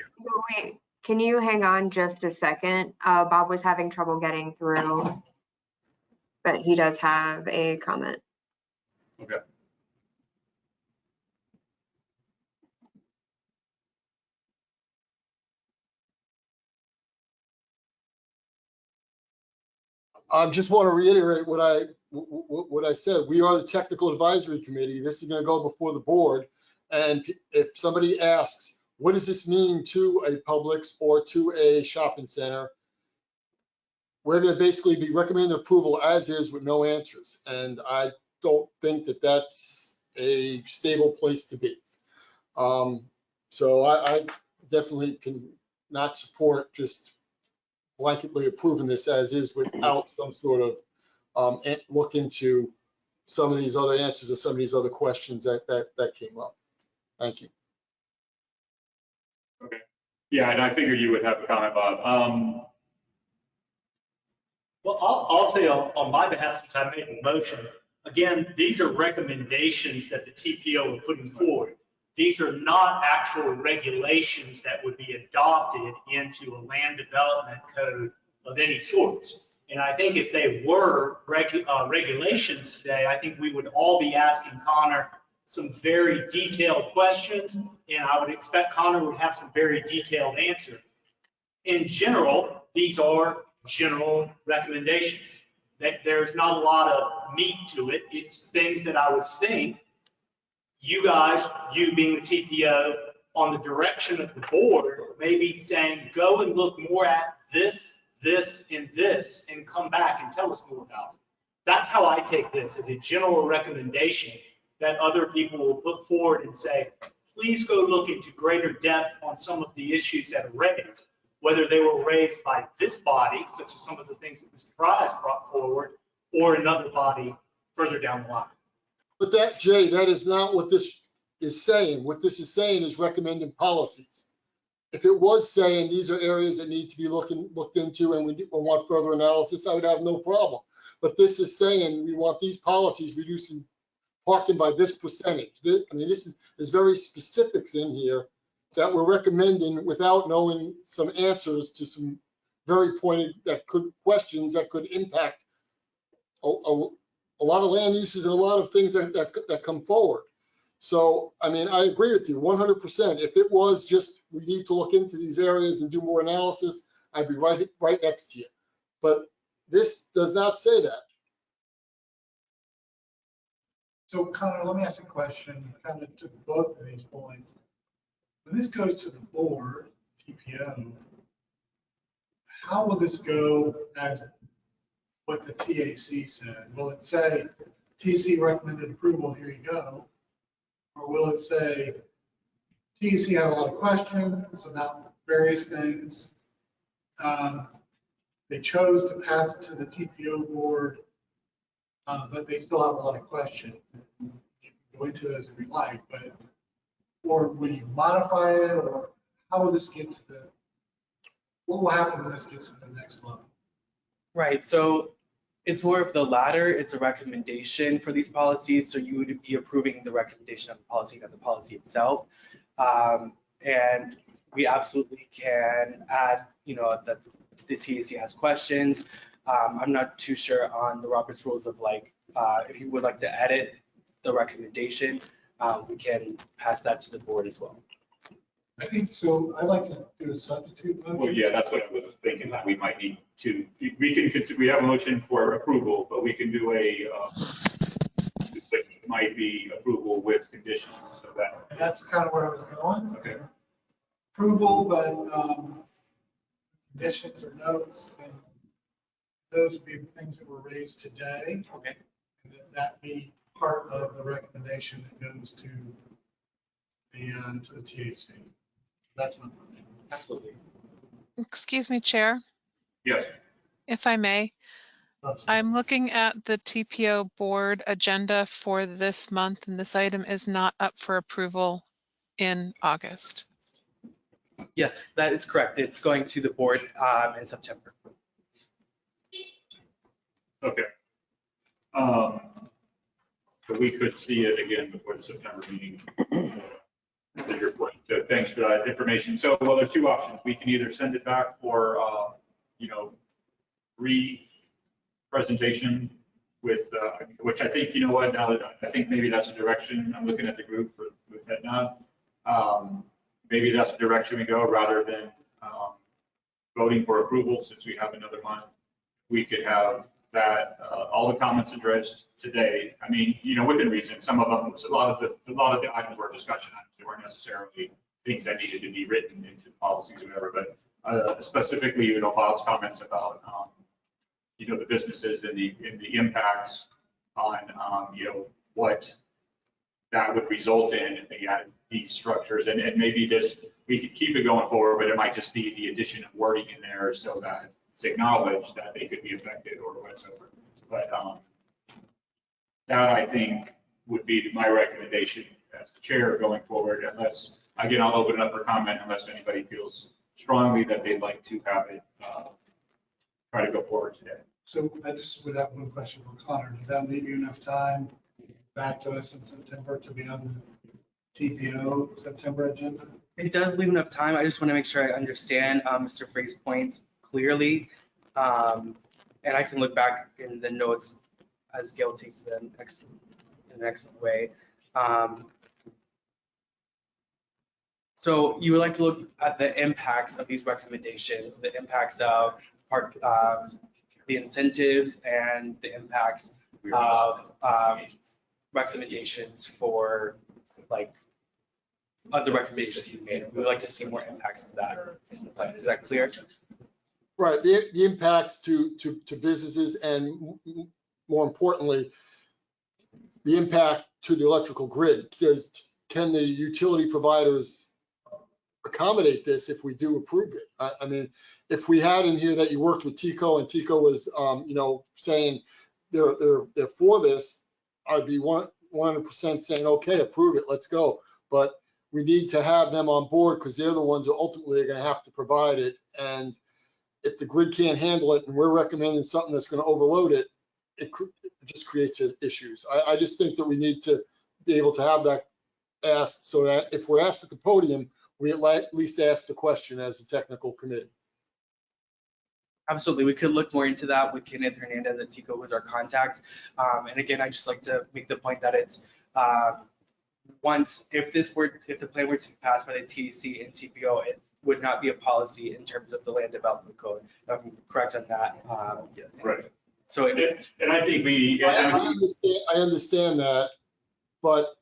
Wait, can you hang on just a second? Bob was having trouble getting through, but he does have a comment. Okay. I just want to reiterate what I said. We are the technical advisory committee. This is going to go before the board. And if somebody asks, what does this mean to a Publix or to a shopping center? We're going to basically be recommending approval as is with no answers. And I don't think that that's a stable place to be. So I definitely can not support just blanketly approving this as is without some sort of look into some of these other answers or some of these other questions that came up. Thank you. Okay. Yeah, and I figured you would have a comment, Bob. Well, I'll say on my behalf, since I made the motion, again, these are recommendations that the TPO are putting forward. These are not actual regulations that would be adopted into a land development code of any sort. And I think if they were regulations today, I think we would all be asking Connor some very detailed questions, and I would expect Connor would have some very detailed answers. In general, these are general recommendations. There's not a lot of meat to it. It's things that I would think you guys, you being the TPO, on the direction of the board, maybe saying, go and look more at this, and this, and come back and tell us more about it. That's how I take this, as a general recommendation that other people will put forward and say, please go look into greater depth on some of the issues that are raised, whether they were raised by this body, such as some of the things that Mr. Fry brought forward, or another body further down the line. But that, Jay, that is not what this is saying. What this is saying is recommending policies. If it was saying these are areas that need to be looked into and we want further analysis, I would have no problem. But this is saying we want these policies reducing parking by this percentage. I mean, this is very specifics in here that we're recommending without knowing some answers to some very pointed questions that could impact a lot of land uses and a lot of things that come forward. So, I mean, I agree with you 100%. If it was just, we need to look into these areas and do more analysis, I'd be right next to you. But this does not say that. So Connor, let me ask a question kind of to both of these points. When this goes to the board, TPO, how will this go as what the TAC said? Will it say TAC recommended approval, here you go? Or will it say TAC had a lot of questions about various things? They chose to pass it to the TPO board, but they still have a lot of questions. You can go into those if you like, but, or will you modify it, or how will this get to what will happen when this gets to the next level? Right, so it's more of the latter. It's a recommendation for these policies. So you would be approving the recommendation of the policy, not the policy itself. And we absolutely can add, that the TAC has questions. I'm not too sure on the Robert's rules of if you would like to edit the recommendation, we can pass that to the board as well. I think so. I'd like to do a substitute motion. Well, yeah, that's what I was thinking, that we might need to, we can consider, we have a motion for approval, but we can do it might be approval with conditions, so that. And that's kind of where I was going. Okay. Approval, but conditions or notes, then those would be the things that were raised today. Okay. And that be part of the recommendation that goes to the TAC. That's my motion. Absolutely. Excuse me, Chair, Yes. if I may. I'm looking at the TPO board agenda for this month, and this item is not up for approval in August. Yes, that is correct. It's going to the board in September. Okay. So we could see it again before the September meeting. To your point. So thanks for that information. So, well, there's two options. We can either send it back for, re-presentation with, which I think, you know what, now that I think maybe that's the direction, I'm looking at the group with head nod. Maybe that's the direction we go rather than voting for approval since we have another month. We could have that, all the comments addressed today. I mean, within reason, some of them, a lot of the items were discussion items. They weren't necessarily things that needed to be written into policies or whatever, but specifically, Bob's comments about, the businesses and the impacts on, what that would result in if they added these structures, and maybe just, we could keep it going forward, but it might just be the addition of wording in there so that it's acknowledged that they could be affected or whatsoever. But that, I think, would be my recommendation as the chair going forward, unless, again, I'll open it up for comment unless anybody feels strongly that they'd like to have it try to go forward today. So I just would have one question for Connor. Does that leave you enough time back to us in September to be on the TPO September agenda? It does leave enough time. I just want to make sure I understand Mr. Frey's points clearly. And I can look back in the notes as Gail takes them in an excellent way. So you would like to look at the impacts of these recommendations, the impacts of the incentives and the impacts of recommendations for other recommendations you made. We would like to see more impacts of that. Is that clear? Right, the impacts to businesses and more importantly, the impact to the electrical grid. Can the utility providers accommodate this if we do approve it? I mean, if we had in here that you worked with TECO and TECO was, saying they're for this, I'd be 100% saying, okay, approve it, let's go. But we need to have them on board because they're the ones who ultimately are going to have to provide it. And if the grid can't handle it and we're recommending something that's going to overload it, it just creates issues. I just think that we need to be able to have that asked so that if we're asked at the podium, we at least ask the question as a technical committee. Absolutely, we could look more into that with Kenneth Hernandez at TECO, who's our contact. And again, I just like to make the point that it's if the plan were to be passed by the TEC and TPO, it would not be a policy in terms of the land development code. I'm correct on that. Right. So And I think I understand that, but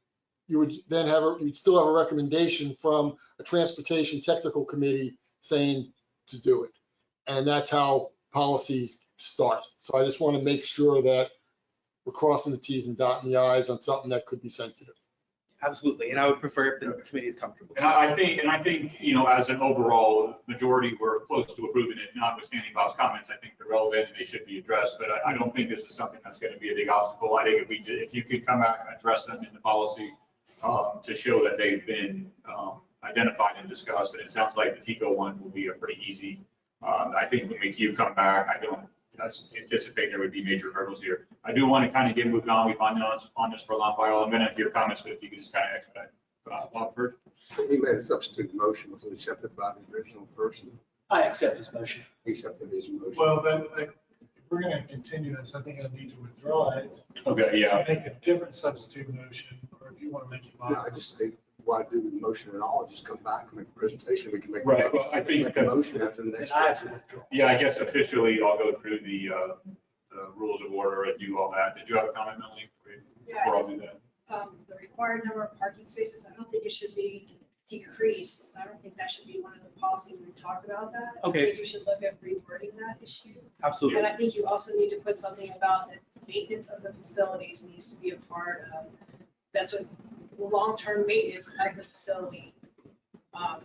you would then you'd still have a recommendation from a transportation technical committee saying to do it. And that's how policies start. So I just want to make sure that we're crossing the T's and dotting the I's on something that could be sensitive. Absolutely, and I would prefer if the committee is comfortable. And I think, as an overall majority, we're close to approving it, notwithstanding Bob's comments. I think they're relevant and they should be addressed, but I don't think this is something that's going to be a big obstacle. I think if you could come back and address them in the policy to show that they've been identified and discussed, and it sounds like the TECO one will be a pretty easy. I think when you come back, I don't anticipate there would be major hurdles here. I do want to kind of get moved on. We've been on this for a long while. I'm going to hear comments, but if you could just kind of expedite. Bob first. He made a substitute motion. Was it accepted by the original person? I accept his motion. He accepted his motion. Well, then, if we're going to continue this, I think I need to withdraw it. Okay, yeah. Make a different substitute motion, or if you want to make it. Yeah, I just say, why do the motion at all? Just come back and make a presentation. We can make. Right, well, I think make a motion after the next. Yeah, I guess officially I'll go through the rules of order and do all that. Did you have a comment, Melanie? Yeah, Before I'll do that. The required number of parking spaces, I don't think it should be decreased. I don't think that should be one of the policies we talked about that. Okay. I think you should look at rewording that issue. Absolutely. And I think you also need to put something about the maintenance of the facilities needs to be a part of, that's what long-term maintenance of the facility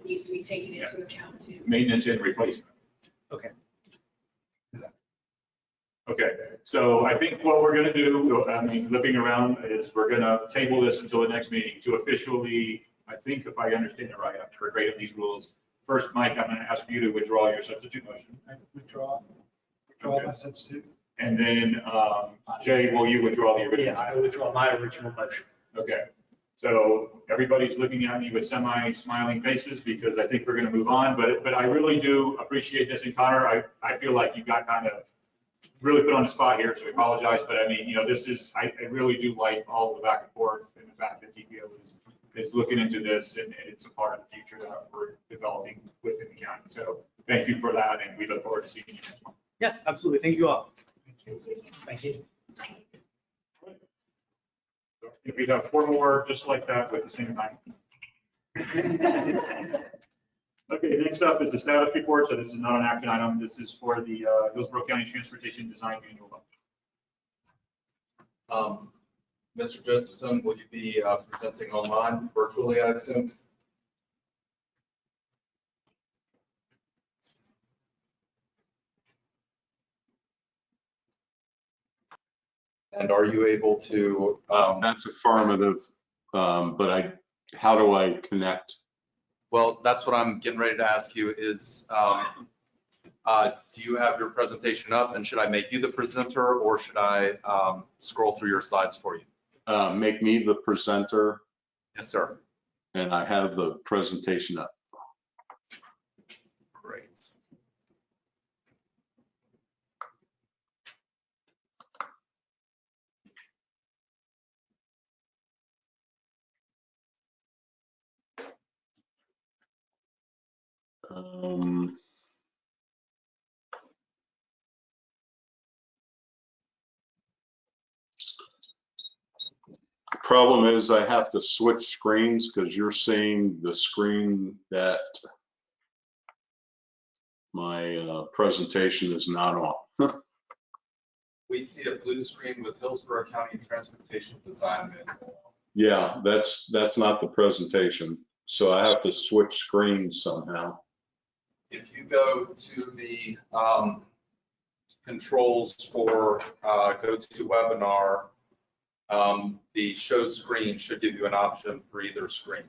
needs to be taken into account too. Maintenance and replacement. Okay. Okay, so I think what we're gonna do, I mean, looking around, is we're gonna table this until the next meeting to officially, I think if I understand it right, after grading these rules. First, Mike, I'm gonna ask you to withdraw your substitute motion. I withdraw Okay. my substitute. And then, Jay, will you withdraw the original? Yeah, I withdraw my original motion. Okay, so everybody's looking at me with semi-smiling faces because I think we're gonna move on, but I really do appreciate this. And Connor, I feel like you got kind of really put on the spot here, so I apologize, but I mean, you know, this is, I really do like all the back and forth and the fact that TPO is looking into this and it's a part of the future that we're developing within the county. So thank you for that, and we look forward to seeing you next month. Yes, absolutely. Thank you all. Thank you. If we have 4 more just like that with the same time. Okay, next up is the status report. So this is not an action item. This is for the Hillsborough County Transportation Design Manual. Mr. Josephson, will you be presenting online virtually, I assume? And are you able to, That's affirmative, but how do I connect? well, that's what I'm getting ready to ask you is, do you have your presentation up, and should I make you the presenter, or should I scroll through your slides for you? Make me the presenter, Yes, sir. and I have the presentation up. Great. Problem is I have to switch screens because you're seeing the screen that my presentation is not on. We see a blue screen with Hillsborough County Transportation Design Manual. Yeah, that's not the presentation. So I have to switch screens somehow. If you go to the controls for GoToWebinar, the show screen should give you an option for either screen.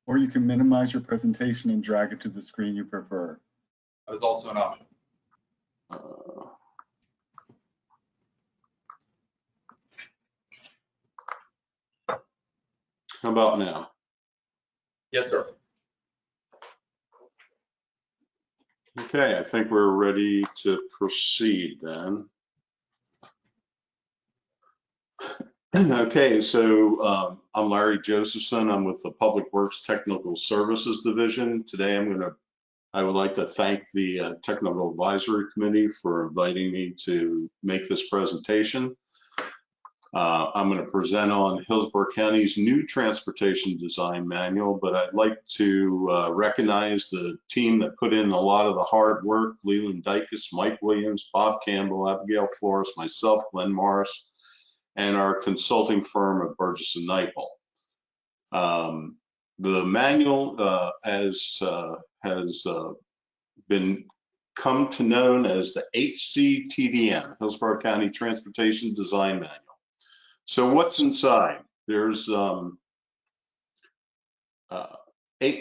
Or you can minimize your presentation and drag it to the screen you prefer. That is also an option. How about now? Yes, sir. Okay, I think we're ready to proceed then. Okay, so I'm Larry Josephson. I'm with the Public Works Technical Services Division. Today I would like to thank the Technical Advisory Committee for inviting me to make this presentation. I'm going to present on Hillsborough County's new transportation design manual, but I'd like to recognize the team that put in a lot of the hard work: Leland Dykes, Mike Williams, Bob Campbell, Abigail Flores, myself, Glenn Morris, and our consulting firm of Burgess and Nyepel. The manual has been come to known as the HCTDM, Hillsborough County Transportation Design Manual. So what's inside? There's 8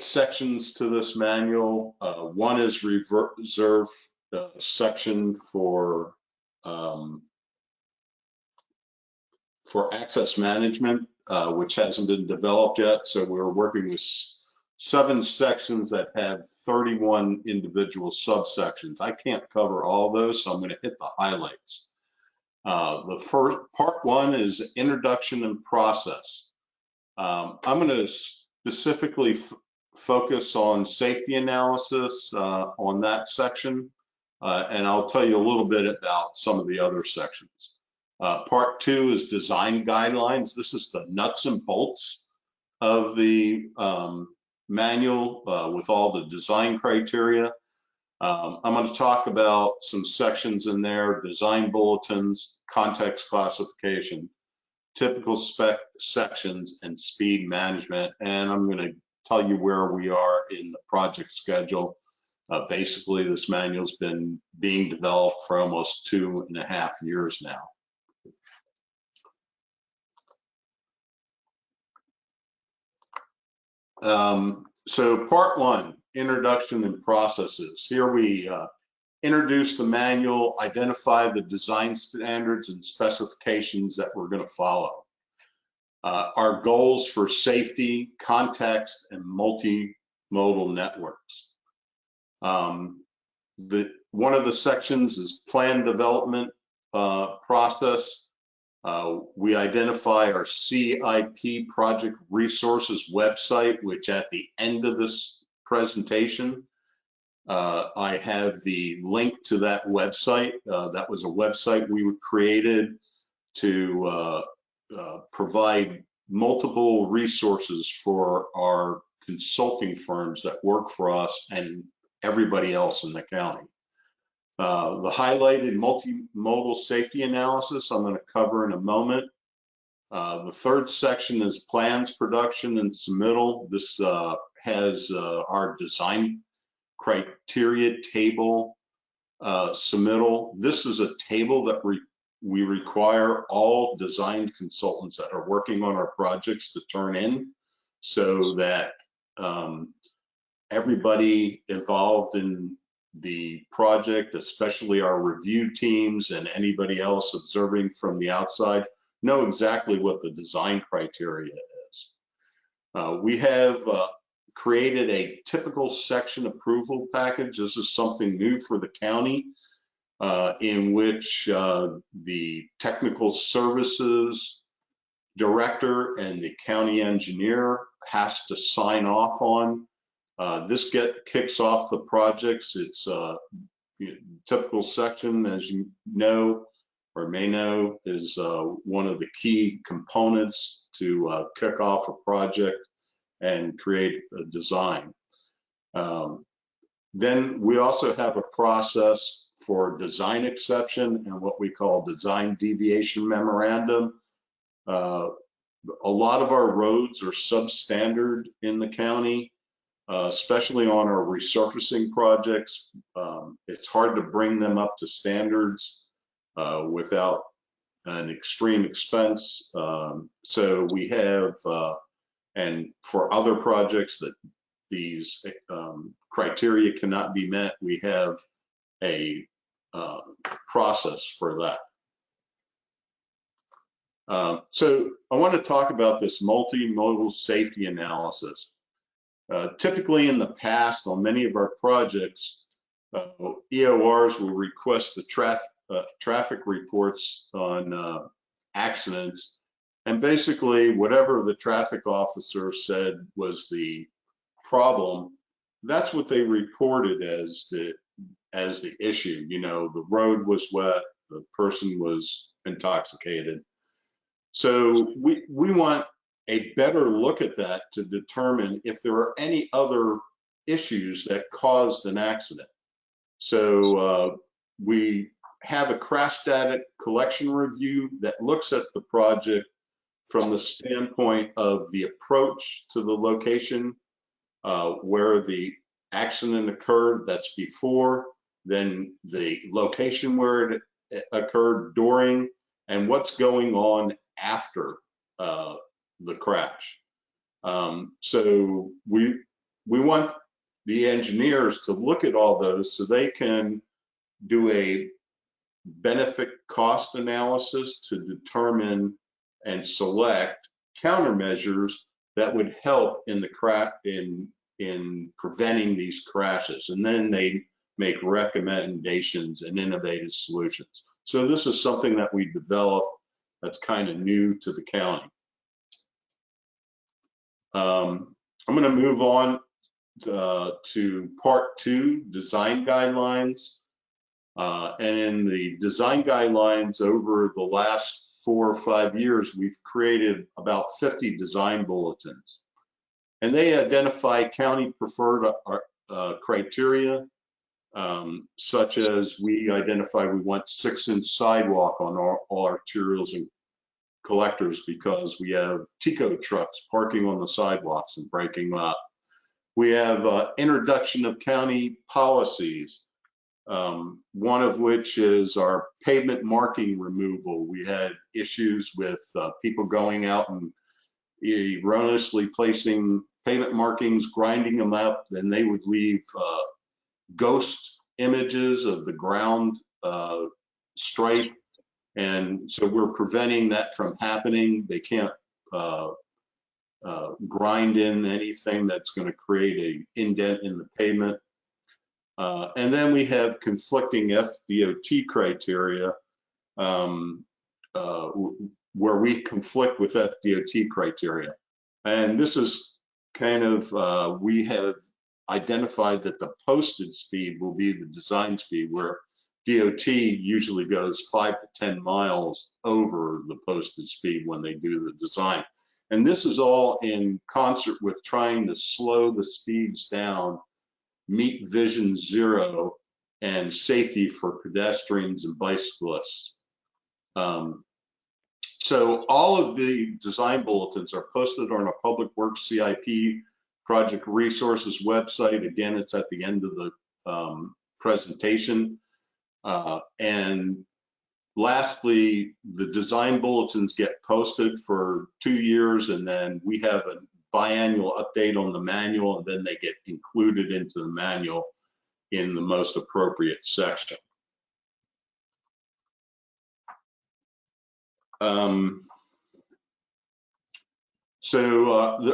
sections to this manual. One is reserved section for access management, which hasn't been developed yet. So we're working with 7 sections that have 31 individual subsections. I can't cover all those, so I'm going to hit the highlights. The first part 1 is introduction and process. I'm going to specifically focus on safety analysis on that section, and I'll tell you a little bit about some of the other sections. Part 2 is design guidelines. This is the nuts and bolts of the manual with all the design criteria. I'm going to talk about some sections in there: design bulletins, context classification, typical spec sections, and speed management. And I'm going to tell you where we are in the project schedule. Basically, this manual's been being developed for almost 2.5 years now. So part 1, introduction and processes. Here we introduce the manual, identify the design standards and specifications that we're going to follow. Our goals for safety, context, and multimodal networks. One of the sections is plan development process. We identify our CIP project resources website, which at the end of this presentation, I have the link to that website. That was a website we created to provide multiple resources for our consulting firms that work for us and everybody else in the county. The highlighted multimodal safety analysis I'm going to cover in a moment. The third section is plans, production, and submittal. This has our design criteria table submittal. This is a table that we require all design consultants that are working on our projects to turn in, so that everybody involved in the project, especially our review teams and anybody else observing from the outside, know exactly what the design criteria is. We have created a typical section approval package. This is something new for the county, in which the technical services director and the county engineer has to sign off on. This kicks off the projects. It's a typical section, as you know or may know, is one of the key components to kick off a project and create a design. Then we also have a process for design exception and what we call design deviation memorandum. A lot of our roads are substandard in the county. Especially on our resurfacing projects. It's hard to bring them up to standards without an extreme expense. So we have, and for other projects that these criteria cannot be met, we have a process for that. So I want to talk about this multimodal safety analysis. Typically in the past, on many of our projects, EORs will request the traffic reports on accidents, and basically whatever the traffic officer said was the problem, that's what they reported as the issue. You know, the road was wet, the person was intoxicated. So we want a better look at that to determine if there are any other issues that caused an accident. So we have a crash data collection review that looks at the project from the standpoint of the approach to the location where the accident occurred, that's before, then the location where it occurred, during, and what's going on after the crash. So we want the engineers to look at all those so they can do a benefit cost analysis to determine and select countermeasures that would help in the in preventing these crashes, and then they make recommendations and innovative solutions. So this is something that we developed that's kind of new to the county. I'm going to move on to part 2, design guidelines. And in the design guidelines over the last 4 or 5 years, we've created about 50 design bulletins. And they identify county preferred criteria, such as we identify we want 6-inch sidewalk on all arterials and collectors because we have Tico trucks parking on the sidewalks and breaking them up. We have introduction of county policies, one of which is our pavement marking removal. We had issues with people going out and erroneously placing pavement markings, grinding them up, then they would leave ghost images of the ground stripe. And so we're preventing that from happening. They can't grind in anything that's going to create an indent in the pavement. And then we have conflicting FDOT criteria where we conflict with FDOT criteria. And this is kind of, we have identified that the posted speed will be the design speed, where DOT usually goes 5 to 10 miles over the posted speed when they do the design. And this is all in concert with trying to slow the speeds down, meet Vision Zero, and safety for pedestrians and bicyclists. So all of the design bulletins are posted on our Public Works CIP project resources website. Again, it's at the end of the presentation. And lastly, the design bulletins get posted for 2 years, and then we have a biannual update on the manual, and then they get included into the manual in the most appropriate section.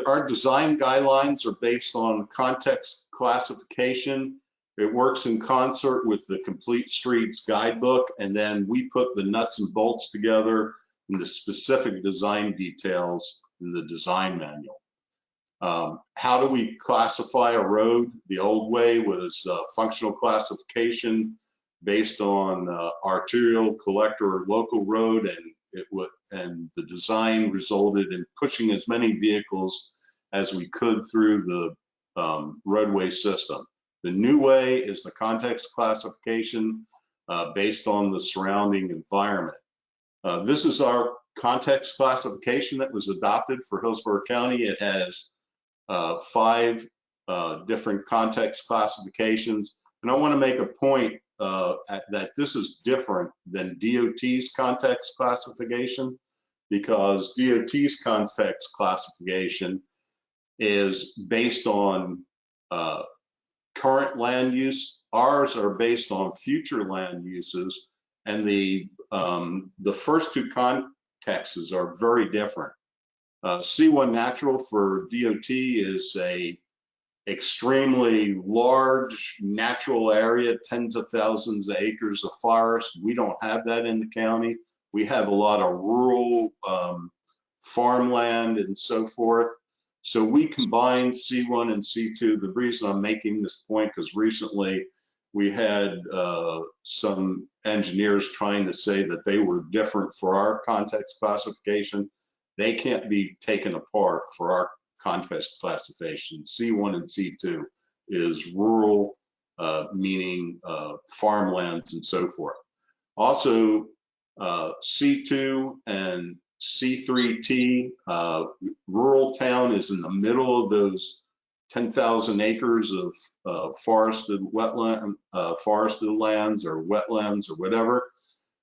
Our design guidelines are based on context classification. It works in concert with the Complete Streets Guidebook, and then we put the nuts and bolts together in the specific design details in the design manual. How do we classify a road? The old way was functional classification based on arterial, collector, or local road, and the design resulted in pushing as many vehicles as we could through the roadway system. The new way is the context classification based on the surrounding environment. This is our context classification that was adopted for Hillsborough County. It has 5 different context classifications. And I want to make a point that this is different than DOT's context classification, because DOT's context classification is based on current land use. Ours are based on future land uses, and the first 2 contexts are very different. C1 natural for DOT is a extremely large natural area, tens of thousands of acres of forest. We don't have that in the county. We have a lot of rural farmland and so forth. So we combine C1 and C2. The reason I'm making this point, because recently we had some engineers trying to say that they were different for our context classification. They can't be taken apart for our context classification. C1 and C2 is rural, meaning farmlands and so forth. Also, C2 and C3T, rural town is in the middle of those 10,000 acres of forested wetland, forested lands or wetlands or whatever.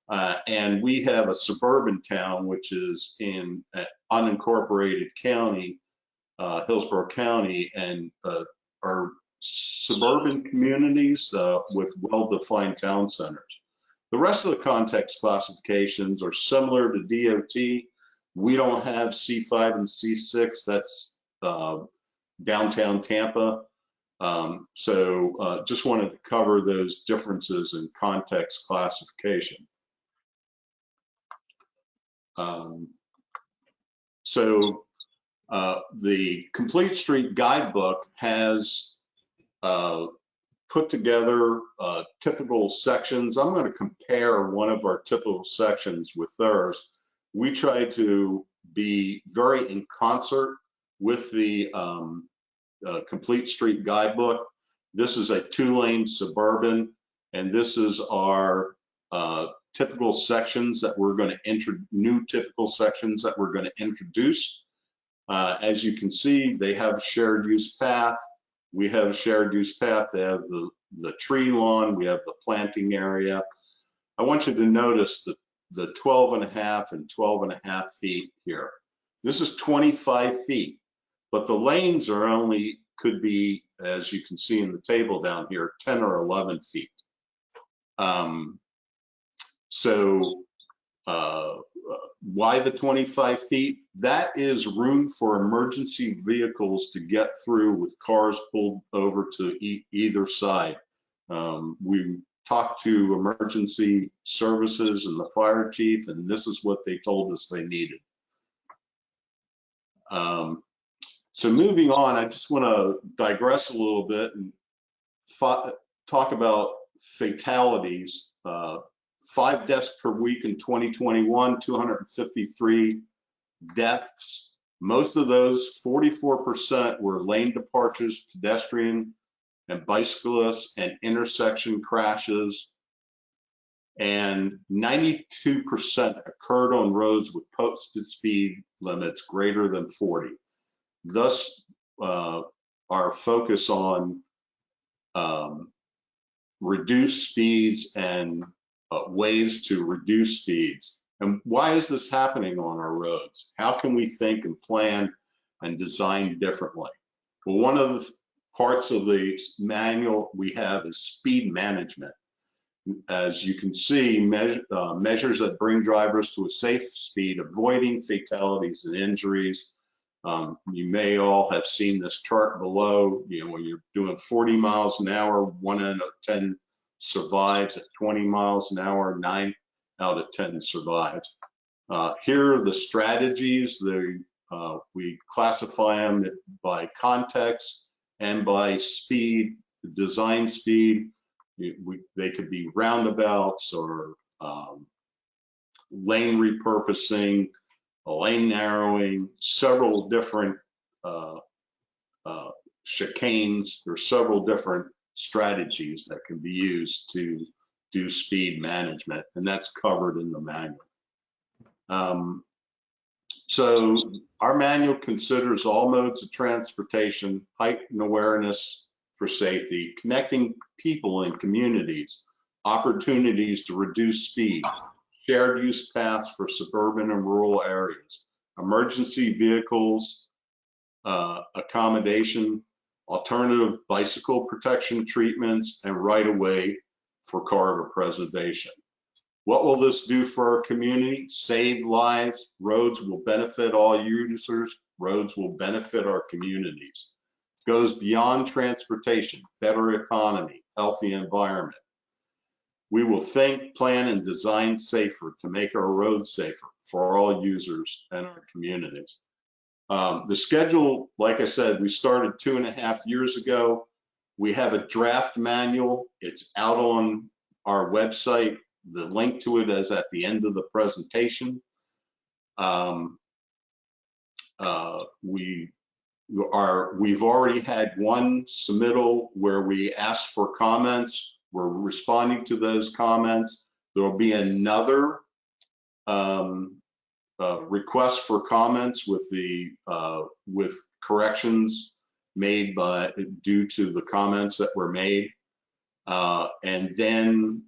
And we have a suburban town, which is in unincorporated county, Hillsborough County, and are suburban communities with well-defined town centers. The rest of the context classifications are similar to DOT. We don't have C5 and C6. That's downtown Tampa. So just wanted to cover those differences in context classification. The Complete Street Guidebook has put together typical sections. I'm going to compare one of our typical sections with theirs. We try to be very in concert with the Complete Street Guidebook. This is a 2-lane suburban, and this is our typical sections that we're going to new typical sections that we're going to introduce. As you can see, they have shared use path. We have a shared use path. They have the tree lawn. We have the planting area. I want you to notice the 12.5 and 12.5 feet here. This is 25 feet, but the lanes are only, could be, as you can see in the table down here, 10 or 11 feet. Why the 25 feet? That is room for emergency vehicles to get through with cars pulled over to either side. We talked to emergency services and the fire chief, and this is what they told us they needed. So moving on, I just want to digress a little bit and talk about fatalities. 5 deaths per week in 2021, 253 deaths. Most of those, 44%, were lane departures, pedestrian and bicyclists, and intersection crashes. And 92% occurred on roads with posted speed limits greater than 40. Thus, our focus on reduced speeds and ways to reduce speeds. And why is this happening on our roads? How can we think and plan and design differently? Well, one of the parts of the manual we have is speed management. As you can see, measures that bring drivers to a safe speed, avoiding fatalities and injuries. You may all have seen this chart below. You know, when you're doing 40 miles an hour, 1 out of 10 survives. At 20 miles an hour, 9 out of 10 survives. Here are the strategies. We classify them by context and by speed, design speed. They could be roundabouts or lane repurposing, lane narrowing, several different chicanes. There's several different strategies that can be used to do speed management, and that's covered in the manual. So our manual considers all modes of transportation, heightened awareness for safety, connecting people and communities, opportunities to reduce speed, shared use paths for suburban and rural areas, emergency vehicles, accommodation, alternative bicycle protection treatments, and right-of-way for corridor preservation. What will this do for our community? Save lives. Roads will benefit all users. Roads will benefit our communities. Goes beyond transportation, better economy, healthy environment. We will think, plan, and design safer to make our roads safer for all users and our communities. The schedule, like I said, we started 2.5 years ago. We have a draft manual. It's out on our website. The link to it is at the end of the presentation. We've already had one submittal where we asked for comments. We're responding to those comments. There will be another request for comments with corrections made due to the comments that were made, and then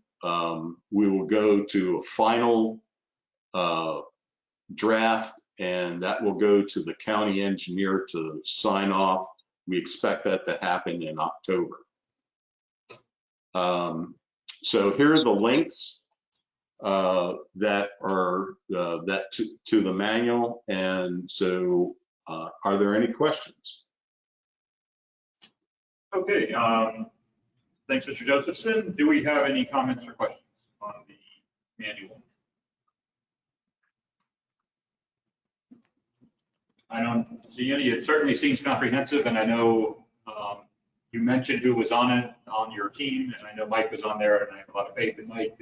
we will go to a final draft, and that will go to the county engineer to sign off. We expect that to happen in October. So here are the links that are to the manual. And so are there any questions? Okay, thanks, Mr. Josephson. Do we have any comments or questions on the manual? I don't see any. It certainly seems comprehensive, and I know You mentioned who was on it, on your team, and I know Mike was on there, and I have a lot of faith in Mike.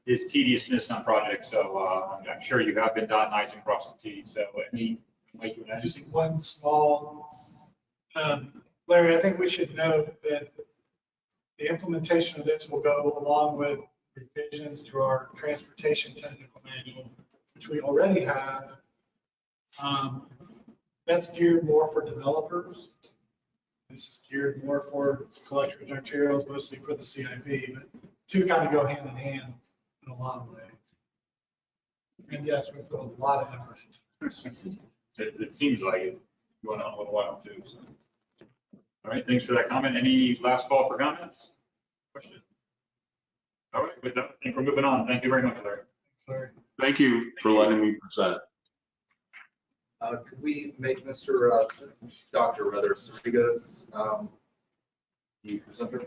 His tediousness on projects, so I'm sure you have been dotting i's and crossing t's. So any, Mike, you want to Just one small, Larry, I think we should note that the implementation of this will go along with revisions to our transportation technical manual, which we already have. That's geared more for developers. This is geared more for collectors of materials, mostly for the CIP, but two kind of go hand in hand in a lot of ways. And yes, we put a lot of effort into it. It seems like it going on a little while too. So. All right, thanks for that comment. Any last call for comments? Questions? All right, with that, I think we're moving on. Thank you very much, Larry. Sorry. Thank you for letting me present. Could we make Dr. Rodriguez the presenter?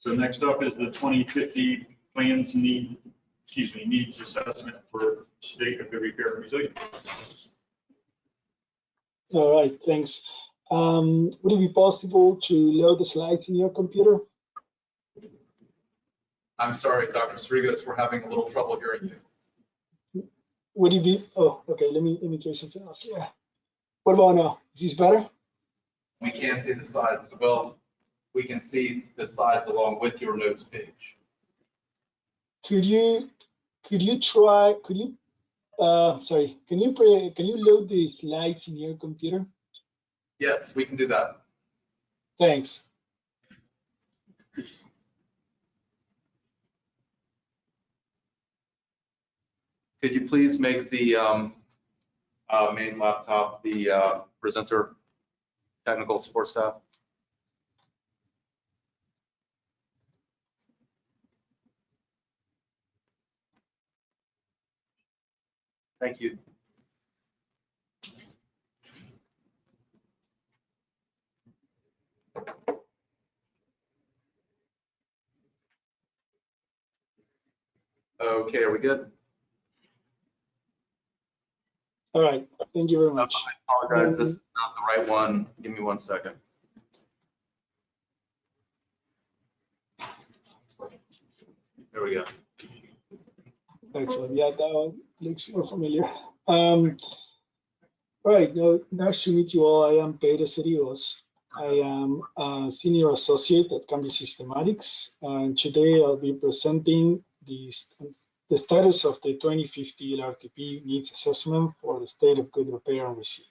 So next up is the 2050 needs assessment for state of good repair and resilience. All right, thanks. Would it be possible to load the slides in your computer? I'm sorry, Dr. Rodriguez, we're having a little trouble hearing you. Would it be, oh, okay, let me try something else. Yeah. What about now? Is this better? We can't see the slides. Well, we can see the slides along with your notes page. Could you try, can you load the slides in your computer? Yes, we can do that. Thanks. Could you please make the main laptop the presenter technical support staff? Thank you. Okay, are we good? All right, thank you very much. I apologize, this is not the right one. Give me 1 second. There we go. Excellent. Yeah, that one looks more familiar. All right, now, nice to meet you all. I am Pedro Cerillos. I am a senior associate at Cambridge Systematics, and today I'll be presenting the status of the 2050 LRTP needs assessment for the state of good repair and resilience.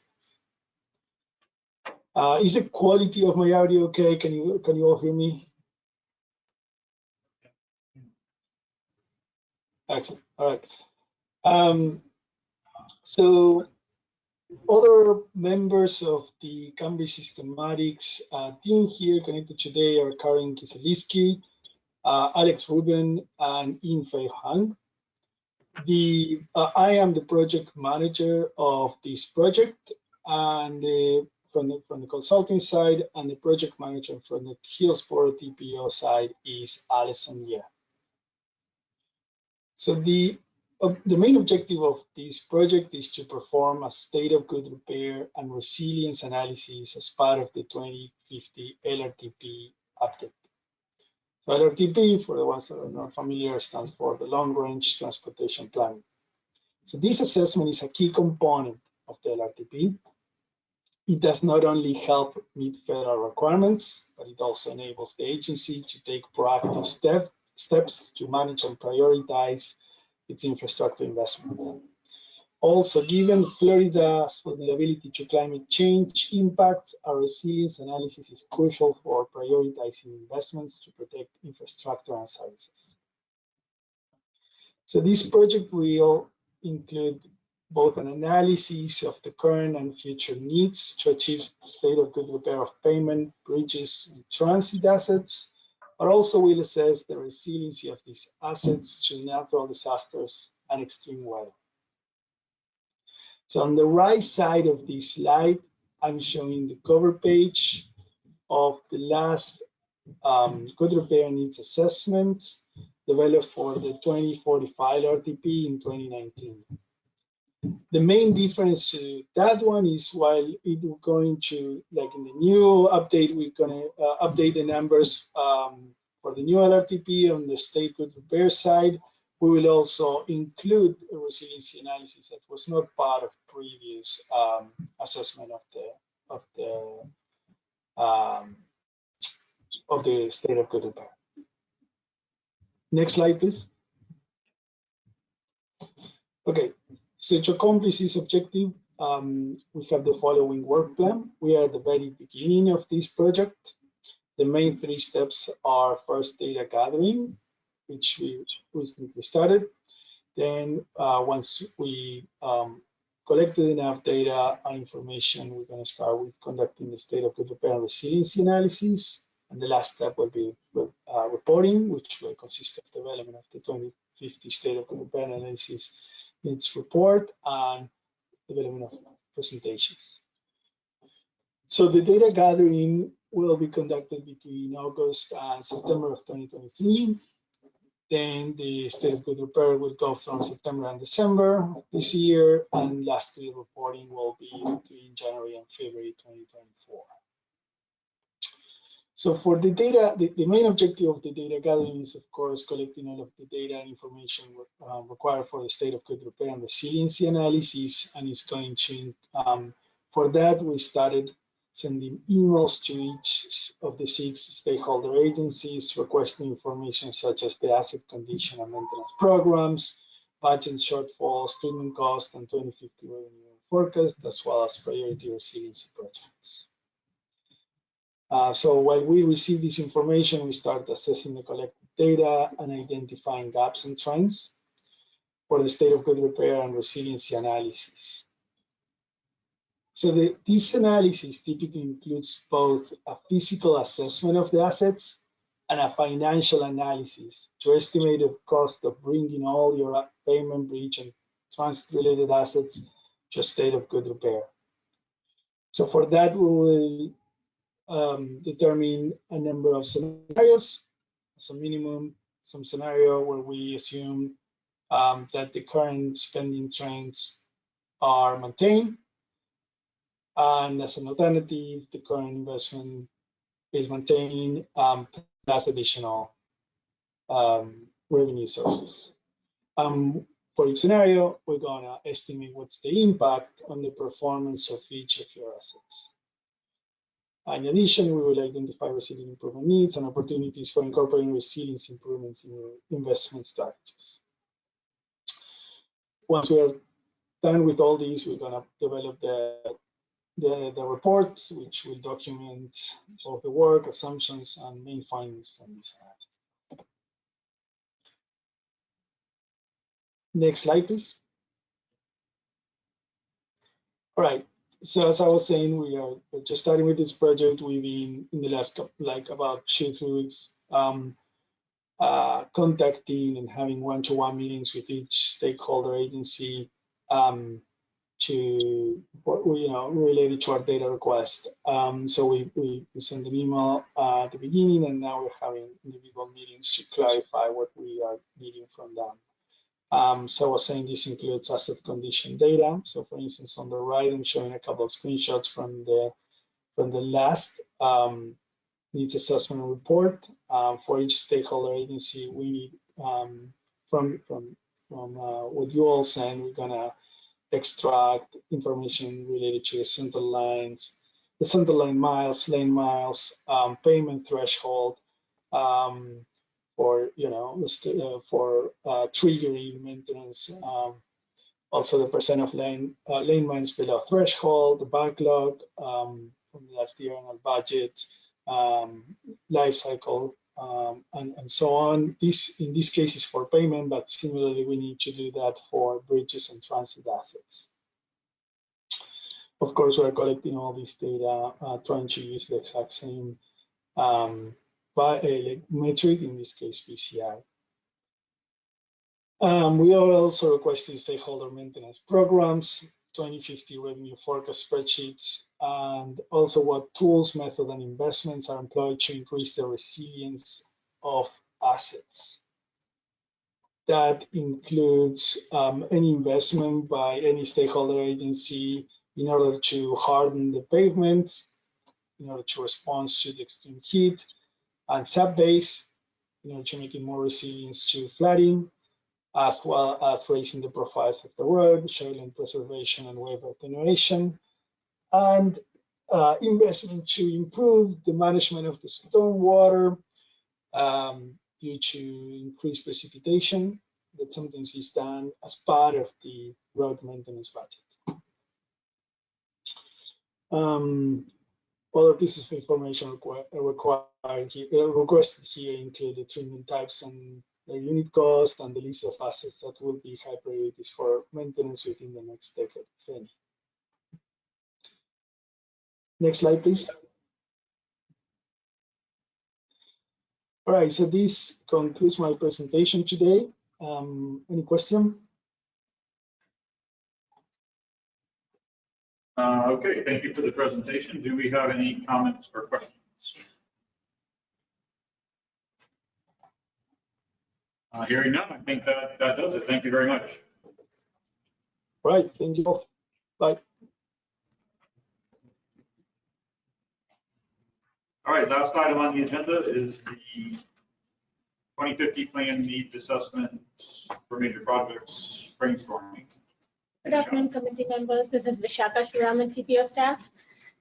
Is the quality of my audio okay? Can you all hear me? Excellent. All right. So other members of the Cambridge Systematics team here connected today are Karen Kiseliski, Alex Rubin, and Yinfei Han. I am the project manager of this project, and from the consulting side, and the project manager from the Hillsborough TPO side is Alison Ye. So the main objective of this project is to perform a state of good repair and resilience analysis as part of the 2050 LRTP update. So LRTP, for the ones that are not familiar, stands for the Long Range Transportation Plan. So this assessment is a key component of the LRTP. It does not only help meet federal requirements, but it also enables the agency to take proactive steps to manage and prioritize its infrastructure investment. Also, given Florida's vulnerability to climate change impacts, our resilience analysis is crucial for prioritizing investments to protect infrastructure and services. So this project will include both an analysis of the current and future needs to achieve state of good repair of pavement, bridges, and transit assets, but also will assess the resiliency of these assets to natural disasters and extreme weather. So on the right side of this slide, I'm showing the cover page of the last good repair needs assessment. developed for the 2045 LRTP in 2019. The main difference to that one is while it will going to, like in the new update, we're gonna update the numbers for the new LRTP on the state good repair side. We will also include a resiliency analysis that was not part of previous assessment of the state of good repair. Next slide, please. Okay, so to accomplish this objective, we have the following work plan. We are at the very beginning of this project. The main 3 steps are first data gathering, which we recently started. Then once we collected enough data and information, we're going to start with conducting the state of good repair and resiliency analysis. And the last step will be reporting, which will consist of development of the 2050 state of good repair analysis needs report and development of presentations. So the data gathering will be conducted between August and September of 2023. Then the state of good repair will go from September and December of this year, and lastly, reporting will be between January and February 2024. So for the data, the main objective of the data gathering is, of course, collecting all of the data and information required for the state of good repair and resiliency analysis, and it's going to, for that, we started sending emails to each of the 6 stakeholder agencies requesting information such as the asset condition and maintenance programs, budget shortfalls, treatment cost, and 2050 revenue forecast, as well as priority resiliency projects. So while we receive this information, we start assessing the collected data and identifying gaps and trends for the state of good repair and resiliency analysis. So this analysis typically includes both a physical assessment of the assets and a financial analysis to estimate the cost of bringing all your payment, breach, and transit-related assets to a state of good repair. So for that, we will determine a number of scenarios. As a minimum, some scenario where we assume that the current spending trends are maintained. And as an alternative, the current investment is maintained plus additional revenue sources. For each scenario, we're gonna estimate what's the impact on the performance of each of your assets. In addition, we will identify resilient improvement needs and opportunities for incorporating resilience improvements in your investment strategies. Once we are done with all these, we're gonna develop the reports, which will document all the work, assumptions, and main findings from this analysis. Next slide, please. All right. So as I was saying, we are just starting with this project. We've been in the last about 2-3 weeks contacting and having one-to-one meetings with each stakeholder agency related to our data request. So we sent an email at the beginning, and now we're having individual meetings to clarify what we are needing from them. So I was saying this includes asset condition data. So for instance, on the right, I'm showing a couple of screenshots from the last needs assessment report. For each stakeholder agency, we need from what you all send, we're gonna extract information related to the center lines, the center line miles, lane miles, payment threshold, for triggering maintenance, also the percent of lane miles below threshold, the backlog from the last year annual budget, life cycle, and so on. This in this case is for payment, but similarly we need to do that for bridges and transit assets. Of course, we're collecting all this data, trying to use the exact same metric, in this case PCI. We are also requesting stakeholder maintenance programs, 2050 revenue forecast spreadsheets, and also what tools, method, and investments are employed to increase the resilience of assets. That includes any investment by any stakeholder agency in order to harden the pavements, in order to respond to the extreme heat, and sap base, in order to make it more resilient to flooding, as well as raising the profiles of the road, shoreline preservation and wave attenuation, and investment to improve the management of the stormwater due to increased precipitation that sometimes is done as part of the road maintenance budget. Other pieces of information requested here include the treatment types and the unit cost and the list of assets that will be high priorities for maintenance within the next decade, if any. Next slide, please. All right, so this concludes my presentation today. Any question? Okay, thank you for the presentation. Do we have any comments or questions? Hearing none, I think that does it. Thank you very much. Right, thank you all. Bye. All right, last item on the agenda is the 2050 plan needs assessment for major projects brainstorming. Good afternoon, committee members. This is Vishaka Shiraman, TPO staff.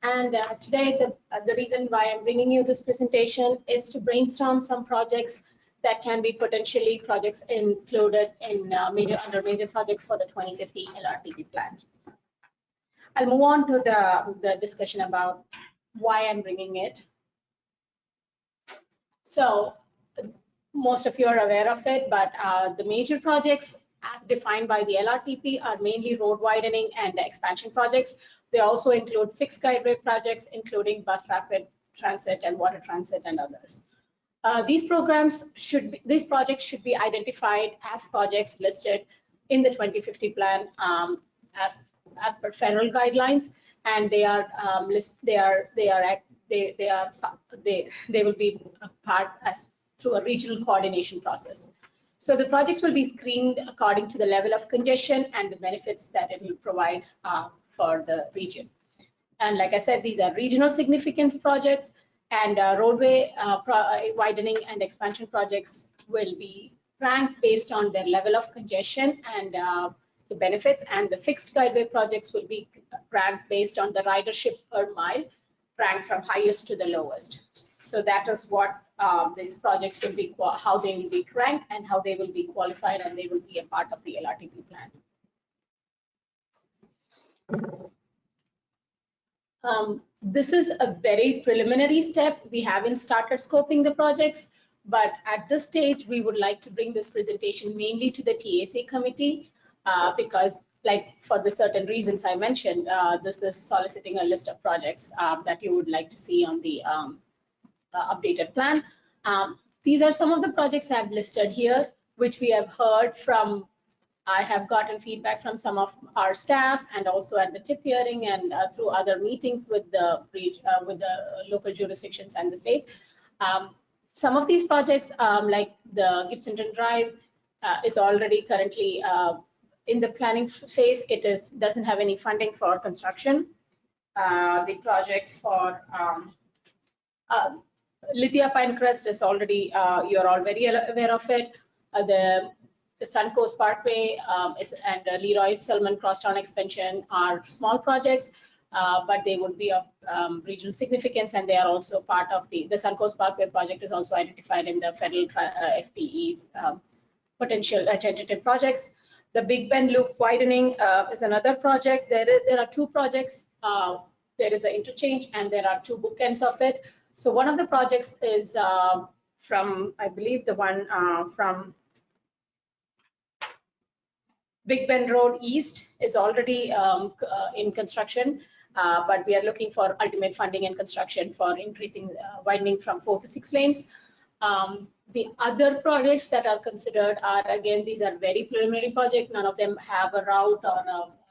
And today, the reason why I'm bringing you this presentation is to brainstorm some projects that can be potentially projects included in under major projects for the 2050 LRTP plan. I'll move on to the discussion about why I'm bringing it. So most of you are aware of it, but the major projects as defined by the LRTP are mainly road widening and expansion projects. They also include fixed guideway projects, including bus rapid transit and water transit and others. These projects should be identified as projects listed in the 2050 plan as per federal guidelines, and they will be a part through a regional coordination process. So the projects will be screened according to the level of congestion and the benefits that it will provide for the region. And like I said, these are regional significance projects, and roadway widening and expansion projects will be ranked based on their level of congestion and the benefits, and the fixed guideway projects will be ranked based on the ridership per mile, ranked from highest to the lowest. So that is what these projects will be, how they will be ranked and how they will be qualified, and they will be a part of the LRTP plan. This is a very preliminary step. We haven't started scoping the projects, but at this stage, we would like to bring this presentation mainly to the TAC committee because, like, for the certain reasons I mentioned, this is soliciting a list of projects that you would like to see on the updated plan. These are some of the projects I've listed here, which we have heard from. I have gotten feedback from some of our staff and also at the TIP hearing and through other meetings with the local jurisdictions and the state. Some of these projects, like the Gibsonton Drive, is already currently in the planning phase. It doesn't have any funding for construction. The projects for Lithia Pinecrest is already, you're all very aware of it. The Suncoast Parkway and Leroy Selman Crosstown Expansion are small projects, but they would be of regional significance, and they are also part of the Suncoast Parkway project is also identified in the federal FPE's potential tentative projects. The Big Bend Loop widening is another project. There are two projects. There is an interchange, and there are two bookends of it. So one of the projects is from, I believe, the one from Big Bend Road East is already in construction, but we are looking for ultimate funding and construction for increasing widening from 4 to 6 lanes. The other projects that are considered are, again, these are very preliminary projects. None of them have a route or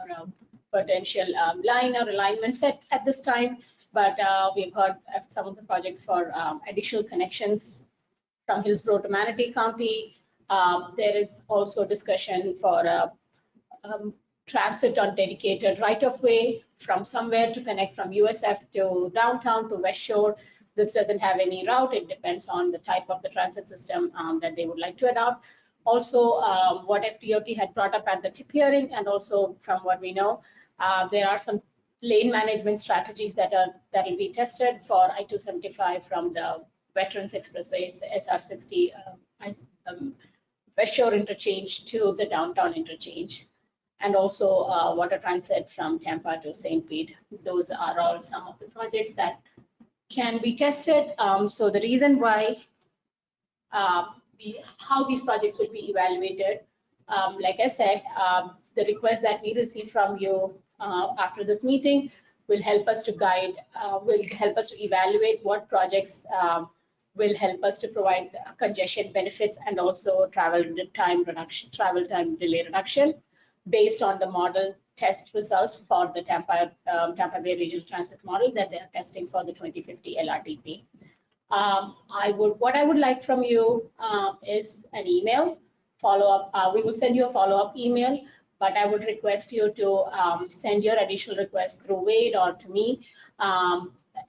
a potential line or alignment set at this time, but we've heard some of the projects for additional connections from Hillsborough to Manatee County, There is also discussion for a transit on dedicated right-of-way from somewhere to connect from USF to downtown to West Shore. This doesn't have any route. It depends on the type of the transit system that they would like to adopt. Also, what FDOT had brought up at the TIP hearing, and also from what we know, there are some lane management strategies that will be tested for I-275 from the Veterans Expressway, SR60, West Shore interchange to the downtown interchange, and also water transit from Tampa to St. Pete. Those are all some of the projects that can be tested. So the reason why how these projects will be evaluated, like I said, the request that we receive from you after this meeting will help us to guide, will help us to evaluate what projects will help us to provide congestion benefits and also travel time delay reduction based on the model test results for the Tampa Bay Regional Transit Model that they are testing for the 2050 LRTP. What I would like from you is an email follow-up. We will send you a follow-up email, but I would request you to send your additional request through Wade or to me,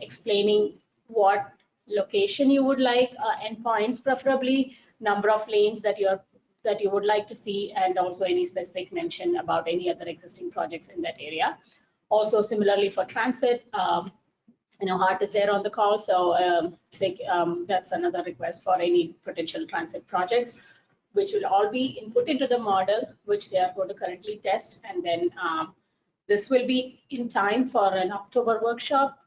explaining what location you would like, endpoints preferably, number of lanes that you would like to see, and also any specific mention about any other existing projects in that area. Also, similarly for transit, Hart is there on the call, so that's another request for any potential transit projects, which will all be input into the model, which they are going to currently test. And then this will be in time for an October workshop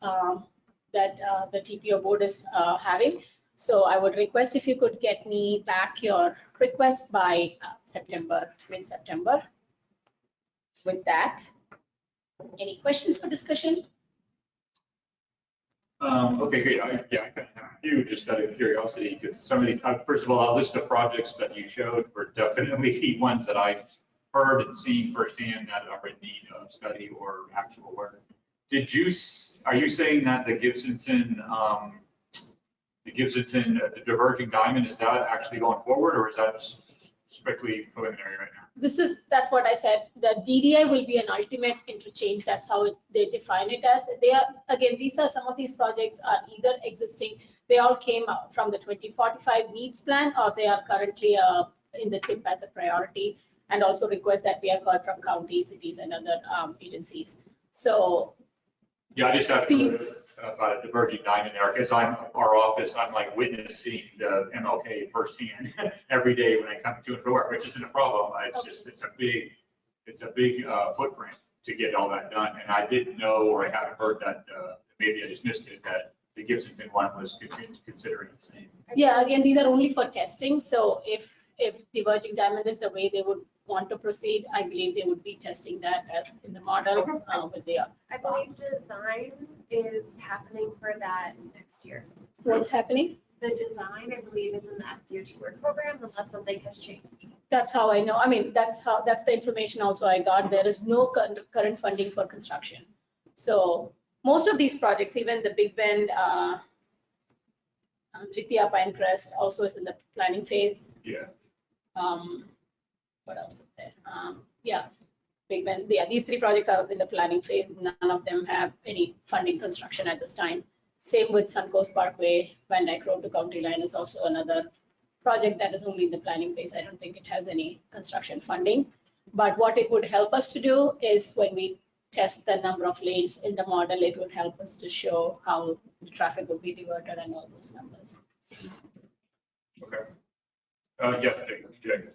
that the TPO board is having. So I would request if you could get me back your request by mid-September. With that, any questions for discussion? Okay, great. I kind of have a few just out of curiosity, because some of these, first of all, our list of projects that you showed were definitely ones that I've heard and seen firsthand that are in need of study or actual work. Are you saying that the the diverging diamond, is that actually going forward, or is that strictly preliminary right now? That's what I said. The DDI will be an ultimate interchange. That's how they define it as. They are, again, some of these projects are either existing, they all came up from the 2045 needs plan, or they are currently in the TIP as a priority, and also request that we are called from counties, cities, and other agencies. So yeah, I just have about a diverging diamond there, because I'm like witnessing the MLK firsthand every day when I come to and from work, which isn't a problem. It's just, it's a big footprint to get all that done. And I didn't know, or I haven't heard that, maybe I just missed it, that the Gibsonton one was considering the same. Yeah, again, these are only for testing. So if diverging diamond is the way they would want to proceed, I believe they would be testing that as in the model with the. I believe design is happening for that next year. What's happening? The design, I believe, is in the FDOT work program, unless something has changed. That's how I know. I mean, that's the information also I got. There is no current funding for construction. So most of these projects, even the Big Bend, Lithia Pinecrest also is in the planning phase. Yeah. What else is there? Yeah, Big Bend. Yeah, these three projects are in the planning phase. None of them have any funding construction at this time. Same with Suncoast Parkway. Van Dyke Road to County Line is also another project that is only in the planning phase. I don't think it has any construction funding. But what it would help us to do is when we test the number of lanes in the model, it would help us to show how the traffic would be diverted and all those numbers. Okay. Yeah.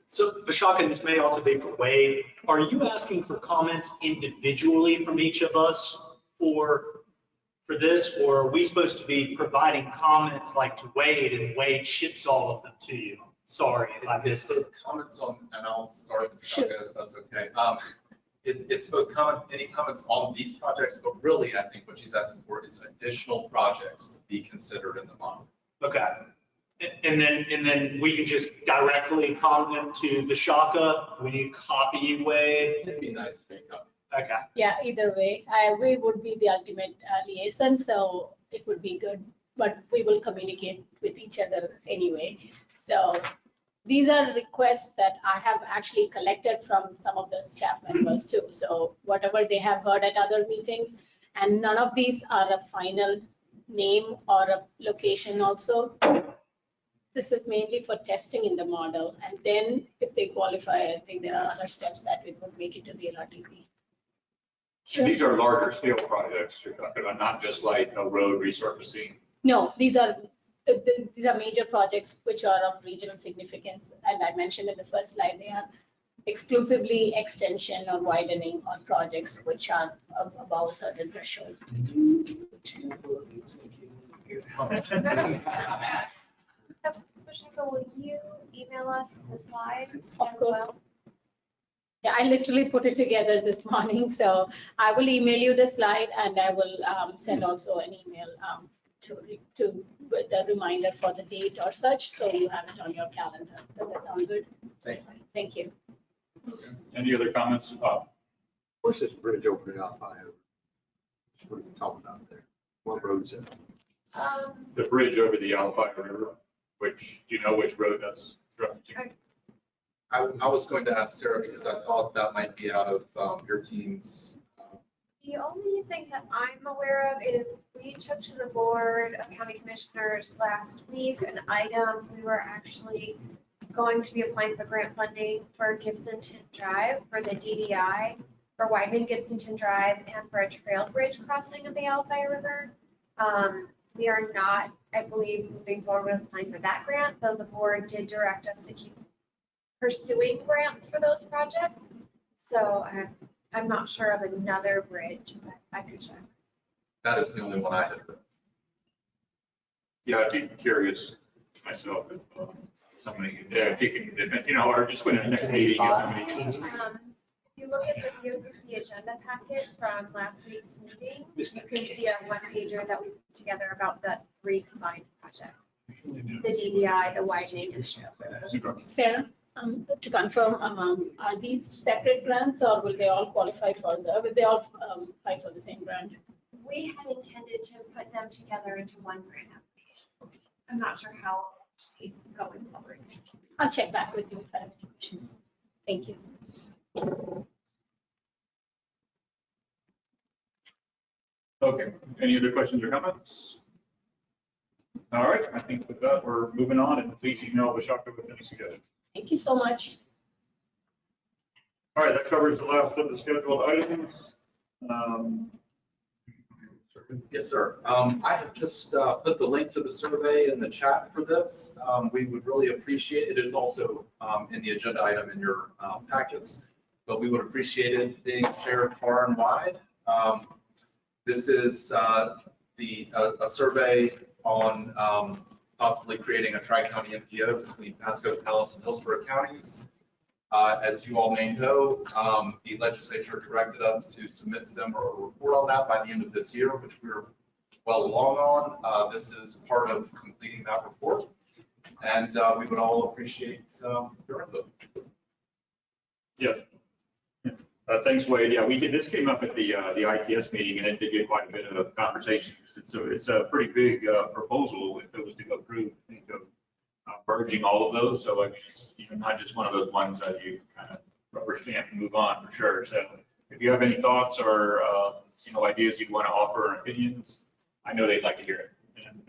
So Vishak, and this may also be for Wade, are you asking for comments individually from each of us for this, or are we supposed to be providing comments like to Wade, and Wade ships all of them to you? Sorry if I missed it. Comments on, and I'll start with Sure. Vishaka, if that's okay. It's both any comments on these projects, but really, I think what she's asking for is additional projects to be considered in the model. Okay. And then we can just directly comment to Vishaka when you copy Wade. It'd be nice to make up. Okay. Yeah, either way, we would be the ultimate liaison, so it would be good, but we will communicate with each other anyway. So These are requests that I have actually collected from some of the staff members too. So whatever they have heard at other meetings, and none of these are a final name or a location also. This is mainly for testing in the model. And then if they qualify, I think there are other steps that we would make it to the LRTP. And these are larger scale projects, you're talking about, not just like a road resurfacing. No, these are major projects which are of regional significance. And I mentioned in the first slide, they are exclusively extension or widening on projects which are above a certain threshold. Michelle, will you email us the slides? Of as course. well? Yeah, I literally put it together this morning, so I will email you the slide and I will send also an email with a reminder for the date or such, so you have it on your calendar. Does that sound good? Thank you. Any other comments, Bob? What's this bridge over the Alpine? What are you talking about there? What road is it? The bridge over the Alpine River, which, do you know which road that's referencing? I was going to ask Sarah because I thought that might be out of your team's. The only thing that I'm aware of is we took to the Board of County Commissioners last week an item. We were actually going to be applying for grant funding for Gibsonton Drive for the DDI, for widening Gibsonton Drive and for a trail bridge crossing of the Alpine River. We are not, I believe, moving forward with applying for that grant, though the board did direct us to keep pursuing grants for those projects. So I'm not sure of another bridge, but I could check. That is the only one I had heard. Yeah, I'd be curious myself if somebody, if you can, or just when the next meeting, if somebody. If you look at the VOCC agenda packet from last week's meeting, you can see a one-pager that we put together about the 3 combined projects. The DDI, the widening, and the trail. Sarah, to confirm, are these separate grants or will they all qualify for will they all apply for the same grant? We had intended to put them together into one grant application. I'm not sure how going forward. I'll check back with you if I have any questions. Thank you. Okay, any other questions or comments? All right, I think with that, we're moving on, and please email Vishaka with any suggestions. Thank you so much. All right, that covers the last of the scheduled items. Yes, sir. I have just put the link to the survey in the chat for this. We would really appreciate it. It is also in the agenda item in your packets, but we would appreciate it being shared far and wide. This is a survey on possibly creating a tri-county MPO between Pasco, Taos, and Hillsborough counties. As you all may know, the legislature directed us to submit to them a report on that by the end of this year, which we're well along on. This is part of completing that report, and we would all appreciate your input. Yes. Thanks, Wade. Yeah, this came up at the ITS meeting, and it did get quite a bit of conversation. It's a pretty big proposal if it was to go through, I think, of merging all of those. So I mean, it's not just one of those ones that you kind of rubber stamp and move on, for sure. So if you have any thoughts or ideas you'd want to offer or opinions, I know they'd like to hear it. And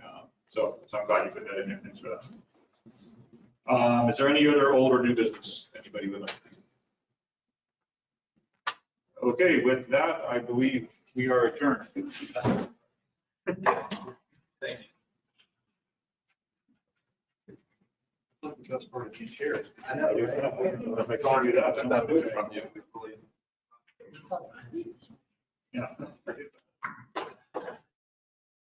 so I'm glad you put that in there. Thanks for that. Is there any other old or new business anybody would like to? Okay, with that, I believe we are adjourned. Thank you. That's part of the shares. I know. If I can't do that, That booth from you. yeah.